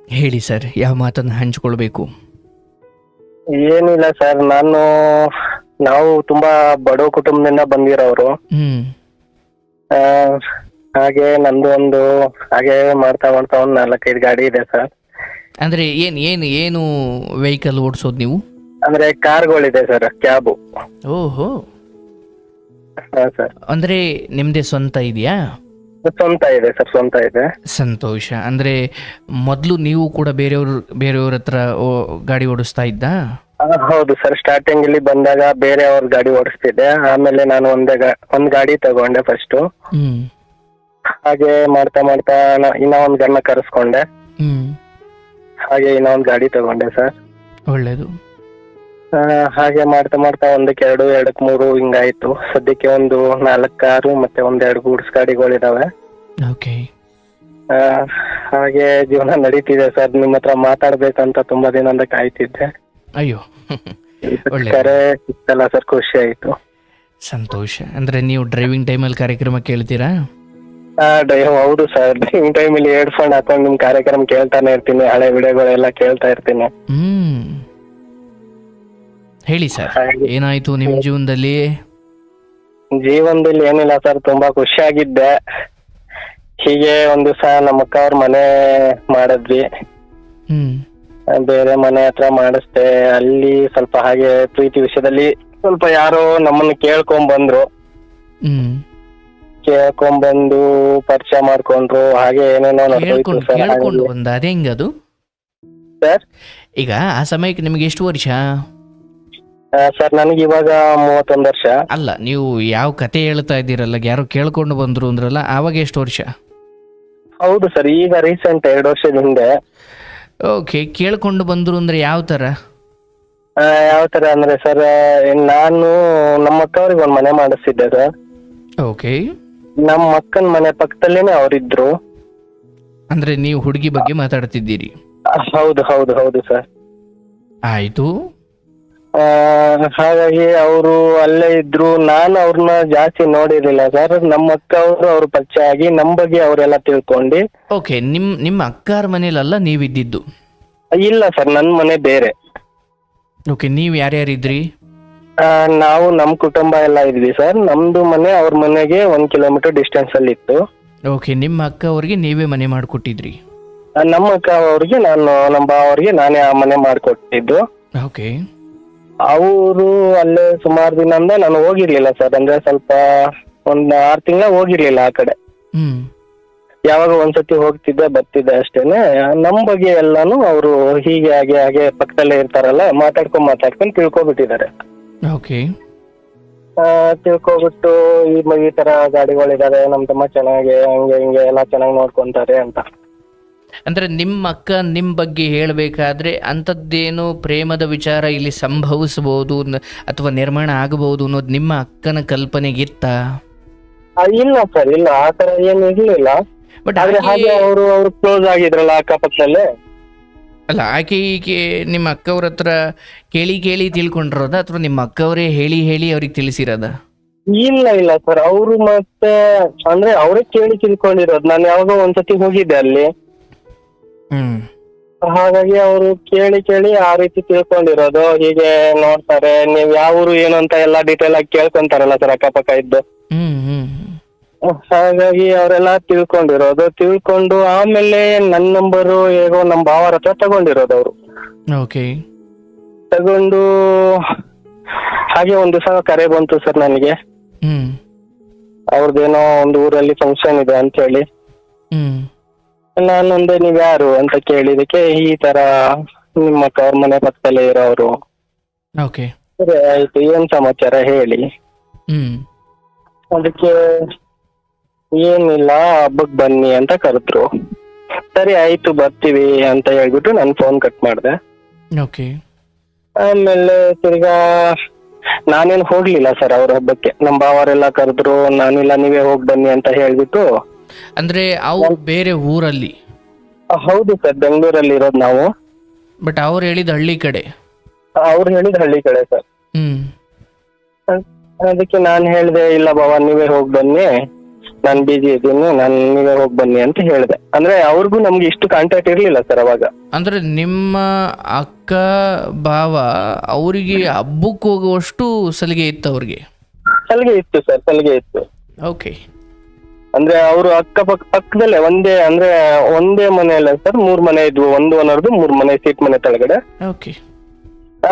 ಹೇಳಿ ಸರ್, ಯಾವ ಮಾತನ್ನು ಹಂಚಿಕೊಳ್ಬೇಕು? ಏನಿಲ್ಲ ಸರ್, ನಾವು ತುಂಬಾ ಬಡ ಕುಟುಂಬದಿಂದ ಬಂದಿರೋರು. ಹ್ಮ್. ಆ, ಹಾಗೆ ನಂದು ಹಾಗೆ ಮಾಡ್ತಾ ಮಾಡ್ತಾ ಒಂದು 4-5 ಗಾಡಿ ಇದೆ ಸರ್. ಅಂದ್ರೆ ಏನು ವೆಹಿಕಲ್ ಓಡಿಸೋದು ನೀವು? ಅಂದ್ರೆ ಕಾರ್ಗಳಿದೆ ಸರ್, ಕ್ಯಾಬು. ಓಹೋ. ಹಾ ಸರ್. ಅಂದ್ರೆ ನಿಮ್ದೇ ಸ್ವಂತ ಇದೆಯಾ? ಸ್ವಂತ ಇದೆ ಸರ್, ಸ್ವಂತ ಇದೆ. ಸಂತೋಷ. ಅಂದ್ರೆ ಮೊದಲು ನೀವು ಕೂಡ ಬೇರೆಯವ್ರ ಹತ್ರ ಗಾಡಿ ಓಡಿಸ್ತಾ ಇದ್ದ? ಹೌದು ಸರ್, ಸ್ಟಾರ್ಟಿಂಗ್ ಇಲ್ಲಿ ಬಂದಾಗ ಬೇರೆಯವ್ರ ಗಾಡಿ ಓಡಿಸ್ತಿದ್ದೆ. ಆಮೇಲೆ ನಾನು ಒಂದ್ ಗಾಡಿ ತಗೊಂಡೆ ಫಸ್ಟ್. ಹ್ಮ್. ಹಾಗೆ ಮಾಡ್ತಾ ಮಾಡ್ತಾ ಇನ್ನೂ ಒಂದ್ ಗಣ್ಣ ಕರೆಸ್ಕೊಂಡೆ. ಹ್ಮ್. ಹಾಗೆ ಇನ್ನೂ ಒಂದ್ ಗಾಡಿ ತಗೊಂಡೆ ಸರ್. ಒಳ್ಳೇದು. ಹಾಗೆ ಮಾಡ್ತಾ ಮಾಡ್ತಾ 1ಕ್ಕೆ 2, 2ಕ್ಕೆ 3 ಹಿಂಗಾಯ್ತು. ಸದ್ಯಕ್ಕೆ ಒಂದು 4 ಕಾರು ಮತ್ತೆ 1-2 ಗೂಡ್ಸ್ ಗಾಡಿಗಳಿದಾವೆ. ಓಕೆ. ಹಾಗೆ ಜೀವನ ನಡೀತಿದೆ ಸರ್. ನಿಮ್ಮ ಹತ್ರ ಮಾತಾಡ್ಬೇಕಂತ ತುಂಬಾ ದಿನದಿಂದ ಕಾಯ್ತಿದ್ದೆ. ಅಯ್ಯೋ. ಕರೆ ಸಿಕ್ತಲ್ಲ ಸರ್, ಖುಷಿ ಆಯ್ತು. ಸಂತೋಷ. ಅಂದ್ರೆ ನೀವು ಡ್ರೈವಿಂಗ್ ಟೈಮಲ್ಲಿ ಕಾರ್ಯಕ್ರಮ ಕೇಳ್ತೀರಾ? ಹೌದು ಸರ್, ಡ್ರೈವಿಂಗ್ ಟೈಮಲ್ಲಿ ಹೆಡ್ಫೋನ್ ಹಾಕೊಂಡು ನಿಮ್ ಕಾರ್ಯಕ್ರಮ ಕೇಳ್ತಾನೆ ಇರ್ತೀನಿ. ಹಳೆ ವಿಡಿಯೋಗಳೆಲ್ಲ ಕೇಳ್ತಾ ಇರ್ತೀನಿ. ಹ್ಮ್. ಹೇಳಿ ಸರ್, ಏನಾಯ್ತು ನಿಮ್ ಜೀವನದಲ್ಲಿ? ಜೀವನದಲ್ಲಿ ಏನಿಲ್ಲ ಸರ್, ತುಂಬಾ ಖುಷಿಯಾಗಿದ್ದೆ. ಹೀಗೆ ಒಂದ್ ದಿವಸ ನಮ್ಮ ಅಕ್ಕ ಅವ್ರ ಮನೆ ಮಾಡಿದ್ವಿ. ಬೇರೆ ಮನೆ ಹತ್ರ ಮಾಡಿಸ್ದೆ. ಅಲ್ಲಿ ಸ್ವಲ್ಪ ಹಾಗೆ ಪ್ರೀತಿ ವಿಷಯದಲ್ಲಿ ಸ್ವಲ್ಪ ಯಾರೋ ನಮ್ಮನ್ನ ಕೇಳ್ಕೊಂಡ್ಬಂದ್ರು. ಕೇಳ್ಕೊಂಡ್ಬಂದು ಪರಿಚಯ ಮಾಡ್ಕೊಂಡ್ರು. ಹಾಗೆ ಏನೇನೋ ನಡೆದೋಯ್ತು ಸರ್. ಕೇಳ್ಕೊಂಡು ಬಂದ ಅದೇ ಹೆಂಗದು ಸರ್? ಈಗ ಆ ಸಮಯಕ್ಕೆ ನಿಮ್ಗೆ ಎಷ್ಟು ವರ್ಷ? ಸರ್ ನನಗೆ ಇವಾಗ 31 ವರ್ಷ. ಅಲ್ಲ, ನೀವು ಯಾವ ಕತೆ ಹೇಳ್ತಾ ಇದ್ದೀರಲ್ಲ, ಯಾರೋ ಕೇಳ್ಕೊಂಡು ಬಂದ್ರು ಅಂದ್ರಲ್ಲ, ಆವಾಗ ಎಷ್ಟು ವರ್ಷ? ಹೌದು ಸರ್, ಈಗ ರೀಸೆಂಟ್ 2 ವರ್ಷದ ಹಿಂದೆ. ಓಕೆ. ಕೇಳ್ಕೊಂಡು ಬಂದ್ರು ಅಂದ್ರೆ ಯಾವ ತರ? ಯಾವ ತರ ಅಂದ್ರೆ ಸರ್, ನಾನು ನಮ್ಮ ಅಕ್ಕವ್ರಿಗೆ ಒಂದ್ ಮನೆ ಮಾಡಿಸ್ತಿದ್ದೆ ಸರ್. ಓಕೆ. ನಮ್ಮ ಅಕ್ಕನ ಮನೆ ಪಕ್ಕದಲ್ಲೇನೆ ಅವರಿದ್ರು. ಅಂದ್ರೆ ನೀವು ಹುಡುಗಿ ಬಗ್ಗೆ ಮಾತಾಡ್ತಿದ್ದೀರಿ? ಹೌದು ಹೌದು ಹೌದು ಸರ್. ಆಯ್ತು. ಹಾಗಾಗಿ ಅವರು ಅಲ್ಲೇ ಇದ್ರು. ನಾನು ಅವ್ರನ್ನ ಜಾಸ್ತಿ ನೋಡಿರ್ಲಿಲ್ಲ ಸರ್. ನಮ್ಮ ಅಕ್ಕ ಅವ್ರ ಪರಿಚಯ ಆಗಿ ನಮ್ಮ ಬಗ್ಗೆ ಅವರೆಲ್ಲ ತಿಳ್ಕೊಂಡು. ಓಕೆ. ನಿಮ್ಮ ಅಕ್ಕಾರ ಮನೇಲಲ್ಲ ನೀವಿದ್ದಿದ್ದು? ಇಲ್ಲ ಸರ್, ನನ್ನ ಮನೆ ಬೇರೆ. ಓಕೆ. ನೀವು ಯಾರ್ಯಾರಿದ್ರಿ? ನಾವು ನಮ್ಮ ಕುಟುಂಬ ಎಲ್ಲ ಇದ್ವಿ ಸರ್. ನಮ್ದು ಮನೆ ಅವ್ರ ಮನೆಗೆ 1 ಕಿಲೋಮೀಟರ್ ಡಿಸ್ಟೆನ್ಸ್ ಅಲ್ಲಿ ಇತ್ತು. ಓಕೆ. ನಿಮ್ಮ ಅಕ್ಕ ಅವ್ರಿಗೆ ನೀವೇ ಮನೆ ಮಾಡಿಕೊಟ್ಟಿದ್ರಿ? ನಮ್ಮ ಅಕ್ಕ ಅವ್ರಿಗೆ ನಮ್ಮ ಬಾವರಿಗೆ ನಾನೇ ಆ ಮನೆ ಮಾಡಿಕೊಟ್ಟಿದ್ದು. ಓಕೆ. ಅವರು ಅಲ್ಲೇ ಸುಮಾರು ದಿನದಿಂದ ನಾನು ಹೋಗಿರ್ಲಿಲ್ಲ ಸರ್. ಅಂದ್ರೆ ಸ್ವಲ್ಪ 6 ತಿಂಗಳ ಹೋಗಿರ್ಲಿಲ್ಲ ಆ ಕಡೆ. ಯಾವಾಗ ಒಂದ್ಸತಿ ಹೋಗ್ತಿದ್ದೆ ಬರ್ತಿದ್ದೆ ಅಷ್ಟೇನೆ. ನಮ್ ಬಗ್ಗೆ ಎಲ್ಲಾನು ಅವರು ಹೀಗೆ ಹಾಗೆ ಹಾಗೆ ಪಕ್ಕದಲ್ಲೇ ಇರ್ತಾರಲ್ಲ, ಮಾತಾಡ್ಕೊಂಡು ತಿಳ್ಕೊಬಿಟ್ಟಿದ್ದಾರೆ. ಓಕೆ. ತಿಳ್ಕೊಬಿಟ್ಟು ಈ ತರ ಗಾಡಿಗಳಿದಾವೆ, ನಮ್ ತಮ್ಮ ಚೆನ್ನಾಗಿ ಹಂಗೆ ಹಿಂಗೆ ಎಲ್ಲಾ ಚೆನ್ನಾಗಿ ನೋಡ್ಕೊಂತಾರೆ ಅಂತ. ಅಂದ್ರೆ ನಿಮ್ಮ ಅಕ್ಕ ನಿಮ್ ಬಗ್ಗೆ ಹೇಳ್ಬೇಕಾದ್ರೆ ಅಂಥದ್ದೇನು ಪ್ರೇಮದ ವಿಚಾರ ಇಲ್ಲಿ ಸಂಭವಿಸಬಹುದು ಅಥವಾ ನಿರ್ಮಾಣ ಆಗಬಹುದು ಅನ್ನೋದು ನಿಮ್ಮ ಅಕ್ಕನ ಕಲ್ಪನೆಗಿತ್ತ? ಇಲ್ಲ ಸರ್, ಇಲ್ಲ, ಆ ತರ ಏನು ಇರ್ಲಿಲ್ಲ. ಬಟ್ ಹಾಗೆ ಅವರು ಕ್ಲೋಸ್ ಆಗಿದ್ರಲ್ಲ ಅಕ್ಕಪಕ್ಕದಲ್ಲೇ. ಅಲ್ಲ, ಆಕೆ ಈಕೆ ನಿಮ್ಮ ಅಕ್ಕವ್ರ ಹತ್ರ ಕೇಳಿ ತಿಳ್ಕೊಂಡಿರೋದ ಅಥವಾ ನಿಮ್ಮ ಅಕ್ಕವರೇ ಹೇಳಿ ಅವ್ರಿಗೆ ತಿಳಿಸಿರೋದ? ಇಲ್ಲ ಸರ್, ಅವರು ಮತ್ತೆ ಅಂದ್ರೆ ಅವರೇ ಕೇಳಿ ತಿಳ್ಕೊಂಡಿರೋದು. ನಾನು ಯಾವಾಗ ಒಂದ್ಸತಿ ಹೋಗಿದ್ದೆ ಅಲ್ಲಿ. ಹಾಗಾಗಿ ಅವರು ಕೇಳಿ ಆ ರೀತಿ ತಿಳ್ಕೊಂಡಿರೋದು. ಹೀಗೆ ನೋಡ್ತಾರೆ, ನೀವ್ ಯಾವ ಊರು ಏನು ಅಂತ ಎಲ್ಲಾ ಡೀಟೇಲ್ ಆಗಿ ಕೇಳ್ಕೊಂತಾರಲ್ಲ ಸರ್ ಅಕ್ಕಪಕ್ಕ ಇದ್ದು. ಹಾಗಾಗಿ ಅವರೆಲ್ಲ ತಿಳ್ಕೊಂಡು ಆಮೇಲೆ ನನ್ನ ನಂಬರು ಹೇಗೋ ನಮ್ ಭಾವರ ಹತ್ರ ತಗೊಂಡಿರೋದು ಅವರು. ತಗೊಂಡು ಹಾಗೆ ಒಂದ್ ದಿವಸ ಕರೆ ಬಂತು ಸರ್ ನನಗೆ. ಅವ್ರದ್ದೇನೋ ಒಂದು ಊರಲ್ಲಿ ಫಂಕ್ಷನ್ ಇದೆ ಅಂತ ಹೇಳಿ. ನಾನೊಂದೇ ನೀವ್ ಯಾರು ಅಂತ ಕೇಳಿದಕ್ಕೆ, ಈ ತರ ನಿಮ್ಮ ಅಕ್ಕ ಅವ್ರ ಮನೆ ಪಕ್ಕದಲ್ಲೇ ಇರೋರು. ಸರಿ ಆಯ್ತು, ಏನ್ ಸಮಾಚಾರ ಹೇಳಿ. ಅದಕ್ಕೆ ಏನಿಲ್ಲ, ಹಬ್ಬಕ್ ಬನ್ನಿ ಅಂತ ಕರೆದ್ರು. ಸರಿ ಆಯ್ತು ಬರ್ತೀವಿ ಅಂತ ಹೇಳ್ಬಿಟ್ಟು ನಾನು ಫೋನ್ ಕಟ್ ಮಾಡಿದೆ. ಆಮೇಲೆ ತಿರ್ಗಾ ನಾನೇನು ಹೋಗ್ಲಿಲ್ಲ ಸರ್ ಅವ್ರ ಹಬ್ಬಕ್ಕೆ. ನಮ್ ಭಾವರೆಲ್ಲ ಕರೆದ್ರು, ನಾನಿಲ್ಲ ನೀವೇ ಹೋಗ್ ಬನ್ನಿ ಅಂತ ಹೇಳ್ಬಿಟ್ಟು. ಅಂದ್ರೆ ಅವ್ರು ಬೇರೆ ಊರಲ್ಲಿ? ಹೌದು ಸರ್, ಬೆಂಗಳೂರಲ್ಲಿ ಇರೋದು ನಾವು. ಬಟ್ ಅವ್ರು ಹೇಳಿದ ಹಳ್ಳಿ ಕಡೆ? ಅವ್ರು ಹೇಳಿದ ಹಳ್ಳಿ ಕಡೆ ಸರ್. ಅದಕ್ಕೆ ನಾನು ಹೇಳ್ದೆ, ಇಲ್ಲ ಬಾವ ನೀವೇ ಹೋಗ್ ಬನ್ನಿ, ನಾನು ಬಿಜಿ ಇದ್ದೀನಿ, ನಾನು ನೀವೇ ಹೋಗಿ ಬನ್ನಿ ಅಂತ ಹೇಳಿದೆ. ಅಂದ್ರೆ ಅವ್ರಿಗೂ ನಮ್ಗೆ ಇಷ್ಟು ಕಾಂಟ್ಯಾಕ್ಟ್ ಇರ್ಲಿಲ್ಲ ಸರ್ ಅವಾಗ. ಅಂದ್ರೆ ನಿಮ್ಮ ಅಕ್ಕ ಭಾವ ಅವರಿಗೆ ಹಬ್ಬಕ್ಕೆ ಹೋಗುವಷ್ಟು ಸಲಿಗೆ ಇತ್ತು ಅವ್ರಿಗೆ? ಸಲಿಗೆ ಇತ್ತು ಸರ್, ಸಲಿಗೆ ಇತ್ತು. ಓಕೆ. ಅಂದ್ರೆ ಅವರು ಪಕ್ಕದಲ್ಲೇ ಒಂದೇ ಮನೆ ಅಲ್ಲ ಸರ್, 3 ಮನೆ ಇದ್ವು. ಒಂದು ಓನರ್ದು 3 ಮನೆ, ಸೀಟ್ ಮನೆ ಕೆಳಗಡೆ. ಓಕೆ.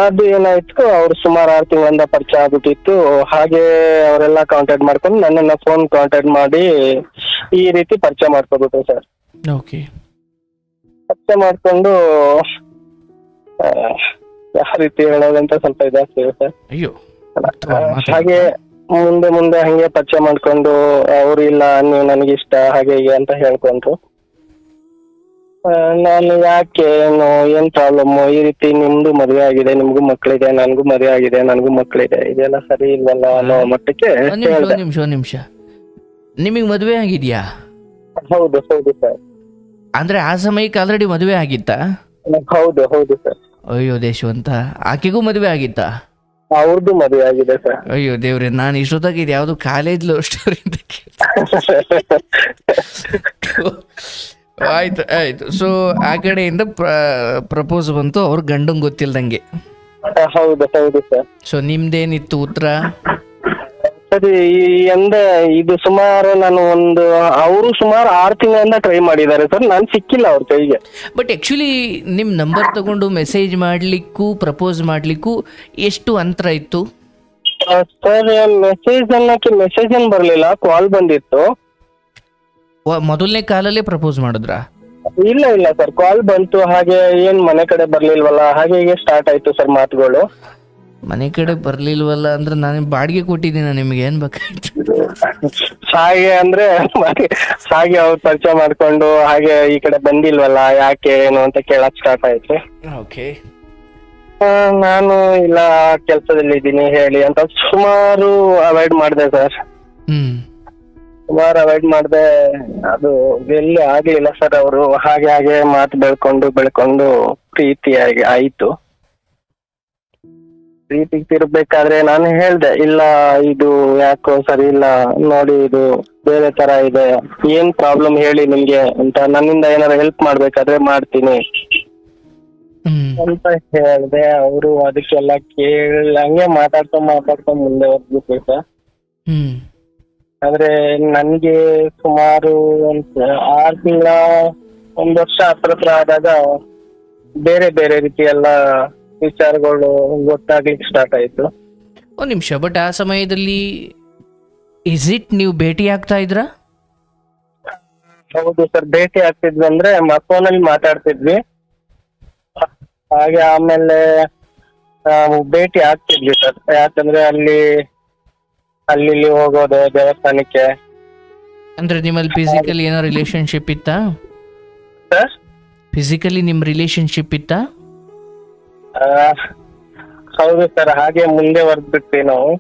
ಅದು ಏನಾಯ್ತು, ಅವ್ರು ಸುಮಾರು 6 ತಿಂಗಳಿಂದ ಪರಿಚಯ ಆಗ್ಬಿಟ್ಟಿತ್ತು. ಹಾಗೆ ಅವರೆಲ್ಲ ಕಾಂಟ್ಯಾಕ್ಟ್ ಮಾಡ್ಕೊಂಡು ನನ್ನನ್ನ ಫೋನ್ ಕಾಂಟ್ಯಾಕ್ಟ್ ಮಾಡಿ ಈ ರೀತಿ ಪರಿಚಯ ಮಾಡ್ಕೊಬಿಟ್ರು ಸರ್. ಓಕೆ. ಪರಿಚಯ ಮಾಡ್ಕೊಂಡು ಯಾವ ರೀತಿ ಹೇಳೋದಂತ ಸ್ವಲ್ಪ ಇದಾಗ್ತದೆ ಸರ್. ಅಯ್ಯೋ. ಹಾಗೆ ಮುಂದೆ ಹಂಗೆ ಪರಿಚಯ ಮಾಡ್ಕೊಂಡು ಅವ್ರು ಇಲ್ಲ ನೀವು ನನಗಿಷ್ಟ ಹಾಗೆ ಹೀಗೆ ಅಂತ ಹೇಳ್ಕೊಂಡ್ರು. ನಾನು ಯಾಕೆ ಏನ್ ಪ್ರಾಬ್ಲಮ್, ಈ ರೀತಿ ನಿಮ್ದು ಮದುವೆ ಆಗಿದೆ, ನಿಮ್ಗೂ ಮಕ್ಳಿದೆ, ನನ್ಗೂ ಮದುವೆ ಆಗಿದೆ, ನನ್ಗೂ ಮಕ್ಳಿದೆ, ಇದೆಲ್ಲ ಸರಿ ಇಲ್ವಲ್ಲ ಅನ್ನೋ ಮಟ್ಟಕ್ಕೆ ಹೇಳ್ದೆ. ನಿಮಿಷ ನಿಮಗೆ ಮದುವೆ ಆಗಿದ್ಯಾ? ಹೌದು ಹೌದು ಸರ್. ಅಂದ್ರೆ ಆ ಸಮಯಕ್ಕೆ ಆಲ್ರೆಡಿ ಮದುವೆ ಆಗಿತ್ತಾ? ಹೌದು ಸರ್. ಅಯ್ಯೋ ದೇಶವಂತ, ಆಕೆಗೂ ಮದುವೆ ಆಗಿತ್ತಾ? ಅವ್ರದ್ದು ಮದುವೆ ಆಗಿದೆ ಸರ್. ಅಯ್ಯೋ ದೇವ್ರೆ, ನಾನು ಇಷ್ಟೊತ್ತಾಗಿ ಇದು ಯಾವ್ದು ಕಾಲೇಜ್ ಲವ್ ಸ್ಟೋರಿ ಅಂತ ಆಯ್ತು. ಸೊ ಆ ಕಡೆಯಿಂದ ಪ್ರಪೋಸ್ ಬಂತು, ಅವ್ರ ಗಂಡಂಗ್ ಗೊತ್ತಿಲ್ದಂಗೆ. ಹೌದು ಸರ್. ಸೊ ನಿಮ್ದೇನಿತ್ತು ಉತ್ತರ? ಸರಿ, ಇದು ಸುಮಾರು ಅವರು ಸುಮಾರು 6 ತಿಂಗಳಿಂದ ಟ್ರೈ ಮಾಡಿದ್ದಾರೆ ಸರ್, ನಾನು ಸಿಕ್ಕಿಲ್ಲ ಅವ್ರ ಕೈಗೆ. ಬಟ್ ಆಕ್ಚುಲಿ ನಿಮ್ ನಂಬರ್ ತಗೊಂಡು ಮೆಸೇಜ್ ಮಾಡ್ಲಿಕ್ಕೂ ಪ್ರಪೋಸ್ ಮಾಡ್ಲಿಕ್ಕೂ ಎಷ್ಟು ಅಂತರ ಇತ್ತು ಸರ್? ಮೆಸೇಜ್ ಏನ್ ಬರ್ಲಿಲ್ಲ, ಕಾಲ್ ಬಂದಿತ್ತು. ಮೊದಲನೇ ಕಾಲಲ್ಲೇ ಪ್ರಪೋಸ್ ಮಾಡಿದ್ರಾ? ಇಲ್ಲ ಸರ್, ಕಾಲ್ ಬಂತು. ಹಾಗೆ ಏನ್ ಮನೆ ಕಡೆ ಬರ್ಲಿಲ್ವಲ್ಲ, ಹಾಗೆ ಹೀಗೆ ಸ್ಟಾರ್ಟ್ ಆಯ್ತು ಸರ್ ಮಾತುಗಳು. ಮನೆ ಕಡೆ ಬರ್ಲಿಲ್ವಲ್ಲ ಅಂದ್ರೆ ನಾನು ಬಾಡಿಗೆ ಕೊಟ್ಟಿದ್ದೀನ, ನಿಮ್ಗೆ ಏನ್ ಬೇಕಾಯ್ತು? ಹಾಗೆ ಹಾಗೆ ಅವ್ರು ಪರಿಚಯ ಮಾಡ್ಕೊಂಡು ಹಾಗೆ ಈ ಕಡೆ ಬಂದಿಲ್ವಲ್ಲ ಯಾಕೆ ಏನು ಅಂತ ಕೇಳಕ್ ಸ್ಟಾರ್ಟ್ ಆಯ್ತು. ಓಕೆ. ನಾನು ಇಲ್ಲ ಕೆಲ್ಸದಲ್ಲಿ ಇದ್ದೀನಿ ಹೇಳಿ ಅಂತ ಸುಮಾರು ಅವಾಯ್ಡ್ ಮಾಡಿದೆ ಸರ್. ಸುಮಾರು ಅವಾಯ್ಡ್ ಮಾಡಿದೆ. ಅದು ಎಲ್ಲಿ ಆಗ್ಲಿಲ್ಲ ಸರ್. ಅವರು ಹಾಗೆ ಮಾತು ಬೆಳ್ಕೊಂಡು ಪ್ರೀತಿಯಾಗಿ ಆಯ್ತು. ಪ್ರೀತಿಗೆ ತಿರ್ಬೇಕಾದ್ರೆ ನಾನು ಹೇಳ್ದೆ, ಇಲ್ಲ ಇದು ಯಾಕೋ ಸರಿ ಇಲ್ಲ ನೋಡಿ, ಇದು ಬೇರೆ ತರ ಇದೆ, ಏನ್ ಪ್ರಾಬ್ಲಮ್ ಹೇಳಿ ನಿಮ್ಗೆ ಅಂತ, ನನ್ನಿಂದ ಏನಾರ ಹೆಲ್ಪ್ ಮಾಡ್ಬೇಕಾದ್ರೆ ಮಾಡ್ತೀನಿ ಅಂತ ಹೇಳ್ದೆ. ಅವರು ಅದಕ್ಕೆಲ್ಲ ಹಂಗೆ ಮಾತಾಡ್ತಾ ಮುಂದೆ ಹೋಗ್ಬಿಟ್ರು ಸರ್. ಆದ್ರೆ ನನ್ಗೆ ಸುಮಾರು 6 ತಿಂಗಳ 1 ವರ್ಷ ಹತ್ರ ಆದಾಗ ಬೇರೆ ರೀತಿ ಎಲ್ಲ ವಿಚಾರಗಳು ಗೊತ್ತಾಗ್ಲಿಕ್ಕೆ ಸ್ಟಾರ್ಟ್ ಆಯ್ತು. ಒಂದು ನಿಮಿಷ, ಬಟ್ ಆ ಸಮಯದಲ್ಲಿ ನೀವು ಭೇಟಿ ಆಗ್ತಾ ಇದ್ರಾ? ಹೌದು ಸರ್, ಭೇಟಿ ಆಗ್ತಿದ್ವಿ. ಅಂದ್ರೆ ಫೋನಲ್ಲಿ ಮಾತಾಡ್ತಿದ್ವಿ. ಹಾಗೆ ಆಮೇಲೆ ಭೇಟಿ ಆಗ್ತಿದ್ವಿ ಸರ್. ಯಾಕಂದ್ರೆ ಅಲ್ಲಿ ಹೋಗೋದು ದೇವಸ್ಥಾನಕ್ಕೆ. ಅಂದ್ರೆ ನಿಮ್ಮಲ್ಲಿ ಫಿಸಿಕಲಿ ಏನೋ ರಿಲೇಶನ್ಶಿಪ್ ಇತ್ತಾ ಸರ್? ಫಿಸಿಕಲಿ ನಿಮ್ ರಿಲೇಶನ್ಶಿಪ್ ಇತ್ತಾ? ಹೌದು ಸರ್, ಹಾಗೆ ಮುಂದೆ ಹೊರದ್ಬಿಟ್ವಿ ನಾವು.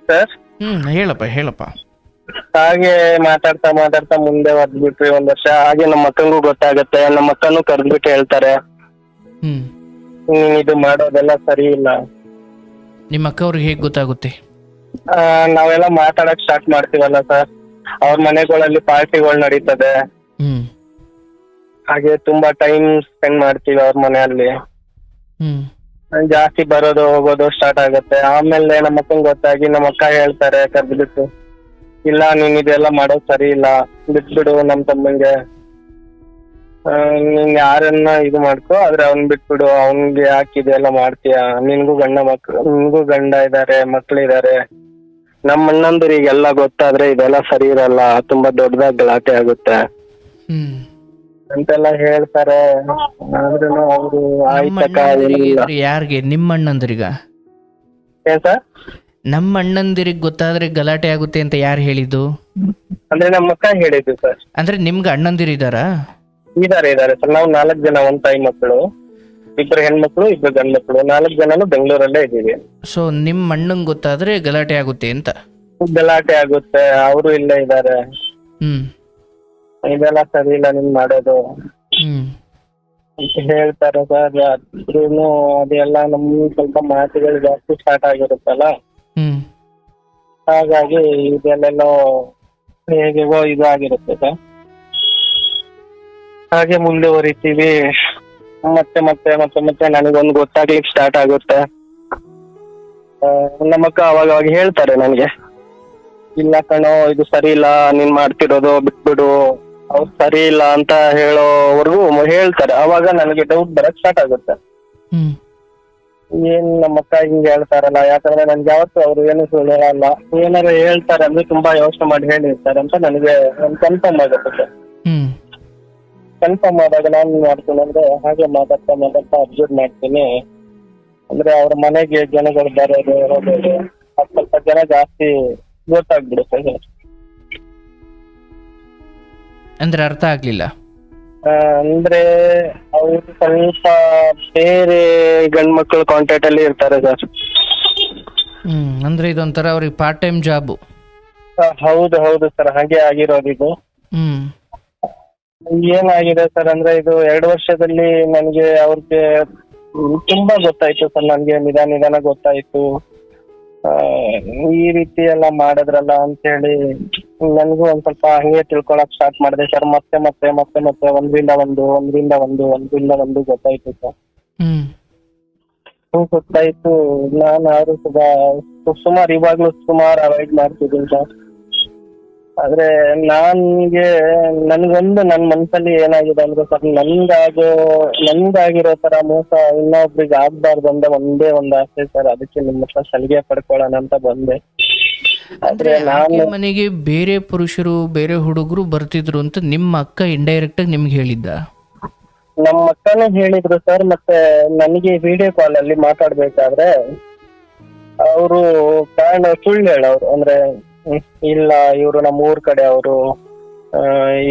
ಸರ್ ಹೇಳಪ್ಪ. ಹಾಗೆ ಮಾತಾಡ್ತಾ ಮುಂದೆ ಹೊರದ್ಬಿಟ್ವಿ 1 ವರ್ಷ. ಹಾಗೆ ನಮ್ಮ ಅಕ್ಕಂಗೂ ಗೊತ್ತಾಗತ್ತೆ, ನಮ್ಮ ಅಕ್ಕನೂ ಕರೆದ್ಬಿಟ್ಟು ಹೇಳ್ತಾರೆ, ನೀನ್ ಇದು ಮಾಡೋದೆಲ್ಲ ಸರಿ ಇಲ್ಲ. ನಿಮ್ಮ ಅಕ್ಕ ಅವ್ರಿಗೆ ಹೇಗ್ ಗೊತ್ತಾಗುತ್ತೆ? ನಾವೆಲ್ಲ ಮಾತಾಡಕ್ ಸ್ಟಾರ್ಟ್ ಮಾಡ್ತೀವಲ್ಲ ಸರ್, ಅವ್ರ ಮನೆಗಳಲ್ಲಿ ಪಾರ್ಟಿಗಳು ನಡೀತದೆ. ಹಾಗೆ ತುಂಬಾ ಟೈಮ್ ಸ್ಪೆಂಡ್ ಮಾಡ್ತೀವಿ ಅವ್ರ ಮನೆಯಲ್ಲಿ. ಜಾಸ್ತಿ ಬರೋದು ಹೋಗೋದು ಸ್ಟಾರ್ಟ್ ಆಗತ್ತೆ. ಆಮೇಲೆ ನಮ್ಮ ಅಕ್ಕಂಗ್ ಗೊತ್ತಾಗಿ ನಮ್ಮ ಅಕ್ಕ ಹೇಳ್ತಾರೆ ಕರ್ದ್ಬಿಟ್ಟು, ಇಲ್ಲ ನೀನ್ ಇದೆಲ್ಲ ಮಾಡೋದ್ ಸರಿ ಇಲ್ಲ, ಬಿಟ್ಬಿಡು ನಮ್ ತಮ್ಮಂಗೆ, ನೀನ್ ಯಾರನ್ನ ಇದು ಮಾಡ್ಕೊ, ಆದ್ರೆ ಅವ್ನ್ ಬಿಟ್ಬಿಡು, ಅವ್ನ್ಗೆ ಯಾಕೆ ಇದೆಲ್ಲ ಮಾಡ್ತೀಯ, ನಿನ್ಗೂ ಗಂಡ ಇದಾರೆ, ಮಕ್ಳಿದಾರೆ. ನಮ್ಮ ಅಣ್ಣಂದಿರಿಗೆಲ್ಲ ಗೊತ್ತಾದ್ರೆ ಇದೆಲ್ಲ ಸರಿ ಇರಲ್ಲ, ತುಂಬಾ ದೊಡ್ಡದಾಗಿ ಗಲಾಟೆ ಆಗುತ್ತೆ ಅಂತೆಲ್ಲ ಹೇಳ್ತಾರೆ. ಆದ್ರೂ ಅವರು ಯಾರಿಗೆ? ನಿಮ್ಮ ಅಣ್ಣಂದಿರಿಗ? ಏನ್ ಸರ್? ನಮ್ಮ ಅಣ್ಣಂದಿರಿಗೆ ಗೊತ್ತಾದ್ರೆ ಗಲಾಟೆ ಆಗುತ್ತೆ ಅಂತ ಯಾರು ಹೇಳಿದ್ದು? ಅಂದ್ರೆ ನಮ್ಮ ಅಕ್ಕ ಹೇಳಿದ್ದು ಸರ್. ಅಂದ್ರೆ ನಿಮ್ಗೆ ಅಣ್ಣಂದಿರಿದಾರಾ? ಇದಾರೆ ಸರ್. ನಾವು 4 ಜನ, 1 ತಾಯಿ ಮಕ್ಕಳು, 2 ಹೆಣ್ಮಕ್ಳು, 2 ಗಂಡ್ ಮಕ್ಳು, 4 ಜನನು ಬೆಂಗಳೂರಲ್ಲೇ ಇದೀವಿ. ಸೊ ನಿಮ್ ಅಣ್ಣಂಗ್ ಗೊತ್ತಾದ್ರೆ ಗಲಾಟೆ ಆಗುತ್ತೆ ಅಂತ? ಗಲಾಟೆ ಆಗುತ್ತೆ, ಅವರು ಇಲ್ಲೇ ಇದಾರೆ, ಇದೆಲ್ಲ ಸರಿ ಇಲ್ಲ ನೀನ್ ಮಾಡೋದು ಅಂತ ಹೇಳ್ತಾರೆ ಸರ್. ಆದ್ರೂನು ಅದೆಲ್ಲ ನಮ್ ಸ್ವಲ್ಪ ಮಾತುಗಳು ಜಾಸ್ತಿ ಸ್ಟಾರ್ಟ್ ಆಗಿರುತ್ತಲ್ಲ, ಹಾಗಾಗಿ ಇದೆಲ್ಲೆಲ್ಲೋ ಹೇಗೆಗೋ ಇದು ಆಗಿರುತ್ತೆ ಸರ್. ಹಾಗೆ ಮುಂದುವರಿತೀವಿ. ಮತ್ತೆ ಮತ್ತೆ ಮತ್ತೆ ಮತ್ತೆ ನನಗೊಂದು ಗೊತ್ತಾಗ್ಲಿಕ್ಕೆ ಸ್ಟಾರ್ಟ್ ಆಗುತ್ತೆ. ನಮ್ಮಕ್ಕ ಅವಾಗ ಅವಾಗ ಹೇಳ್ತಾರೆ ನನಗೆ, ಇಲ್ಲ ಕಣೋ ಇದು ಸರಿ ಇಲ್ಲ, ನೀನ್ ಮಾಡ್ತಿರೋದು ಬಿಟ್ಬಿಡು, ಅವ್ರು ಸರಿ ಇಲ್ಲ ಅಂತ ಹೇಳೋವರೆಗೂ ಹೇಳ್ತಾರೆ. ಅವಾಗ ನನಗೆ ಡೌಟ್ ಬರಕ್ ಸ್ಟಾರ್ಟ್ ಆಗುತ್ತೆ. ಏನ್ ನಮ್ಮಕ್ಕ ಹಿಂಗೆ ಹೇಳ್ತಾರಲ್ಲ, ಯಾಕಂದ್ರೆ ನನ್ಗೆ ಯಾವತ್ತು ಅವ್ರು ಏನು ಸುಳ್ಳು ಹೇಳಲ್ಲ, ಏನಾರು ಹೇಳ್ತಾರೆ ಅಂದ್ರೆ ತುಂಬಾ ಯೋಚನೆ ಮಾಡಿ ಹೇಳಿರ್ತಾರೆ ಅಂತ ನನಗೆ ಒಂದು ಕನ್ಫರ್ಮ್ ಆಗುತ್ತೆ ಸರ್. ಕನ್ಫರ್ಮ್ ಆದಾಗ ನಾನು ಮಾಡ್ತೀನಿ ಅಂದ್ರೆ ಹಾಗೆ ಮಾತಾಡ್ತಾ ಮಾತಾಡ್ತಾ ಅಬ್ಸರ್ವ್ ಮಾಡ್ತೀನಿ. ಅಂದ್ರೆ ಅವ್ರ ಮನೆಗೆ ಜನಗಳು ಬರೋದು ಹೋಗೋದು ಸ್ವಲ್ಪ ಜನ ಜಾಸ್ತಿ ಗೊತ್ತಾಗ್ಬಿಡುತ್ತೆ ಸರ್. ಅಂದ್ರೆ ಅರ್ಥ ಆಗ್ಲಿಲ್ಲ. ಅಂದ್ರೆ ಅವ್ರು ಸ್ವಲ್ಪ ಬೇರೆ ಗಂಡ್ ಮಕ್ಳು ಕಾಂಟ್ಯಾಕ್ಟ್ ಅಲ್ಲಿ ಇರ್ತಾರೆ ಸರ್. ಅಂದ್ರೆ ಇದೊಂಥರ ಅವ್ರಿಗೆ ಪಾರ್ಟ್ ಟೈಮ್ ಜಾಬ್. ಹೌದು ಹೌದು ಸರ್, ಹಾಗೆ ಆಗಿರೋದು ಇದು. ಏನಾಗಿದೆ ಸರ್ ಅಂದ್ರೆ ಇದು 2 ವರ್ಷದಲ್ಲಿ ನನಗೆ ಅವ್ರಿಗೆ ತುಂಬಾ ಗೊತ್ತಾಯ್ತು ಸರ್. ನನ್ಗೆ ನಿಧಾನ ಗೊತ್ತಾಯ್ತು ಈ ರೀತಿ ಎಲ್ಲ ಮಾಡಿದ್ರಲ್ಲ ಅಂತ ಹೇಳಿ ನನ್ಗೂ ಒಂದ್ ಸ್ವಲ್ಪ ಹಂಗೆ ತಿಳ್ಕೊಳಕ್ ಸ್ಟಾರ್ಟ್ ಮಾಡಿದೆ ಸರ್. ಮತ್ತೆ ಮತ್ತೆ ಮತ್ತೆ ಮತ್ತೆ ಒಂದ್ರಿಂದ ಒಂದು ಗೊತ್ತಾಯ್ತು ಸರ್. ಗೊತ್ತಾಯ್ತು. ನಾನು ಅವರು ಸುಮಾರು ಇವಾಗ್ಲೂ ಸುಮಾರು ಅವಾಯ್ಡ್ ಮಾಡ್ತಿದ್ದೀನಿ ಸರ್. ಆದ್ರೆ ನನ್ಗೊಂದು ನನ್ ಮನ್ಸಲ್ಲಿ ಏನಾಗಿದೆ ಅಂದ್ರೆ ಸರ್, ನನ್ಗಾಗಿರೋ ತರ ಮೋಸ ಇನ್ನೊಬ್ರಿಗೆ ಆಗ್ಬಾರ್ದು ಅಂದ್ರೆ ಒಂದೇ ಒಂದು ಆಸೆ ಸರ್. ಅದಕ್ಕೆ ನಿಮ್ಮ ಹತ್ರ ಸಲಿಗೆ ಪಡ್ಕೊಳ್ಳೋಣ ಅಂತ ಬಂದೆ. ಆದ್ರೆ ಮನೆಗೆ ಬೇರೆ ಪುರುಷರು ಬೇರೆ ಹುಡುಗರು ಬರ್ತಿದ್ರು ಅಂತ ನಿಮ್ಮ ಅಕ್ಕ ಇಂಡೈರೆಕ್ಟ್ ಆಗಿ ನಿಮ್ಗೆ ಹೇಳಿದ್ದ? ನಮ್ಮ ಅಕ್ಕನೂ ಹೇಳಿದ್ರು ಸರ್. ಮತ್ತೆ ನನಗೆ ವಿಡಿಯೋ ಕಾಲ್ ಅಲ್ಲಿ ಮಾತಾಡ್ಬೇಕಾದ್ರೆ ಅವರು ಕಾರಣ ಸುಳ್ಳು ಹೇಳೋರು. ಅಂದ್ರೆ ಇಲ್ಲ ಇವ್ರು ನಮ್ಮ ಊರ್ ಕಡೆ ಅವರು,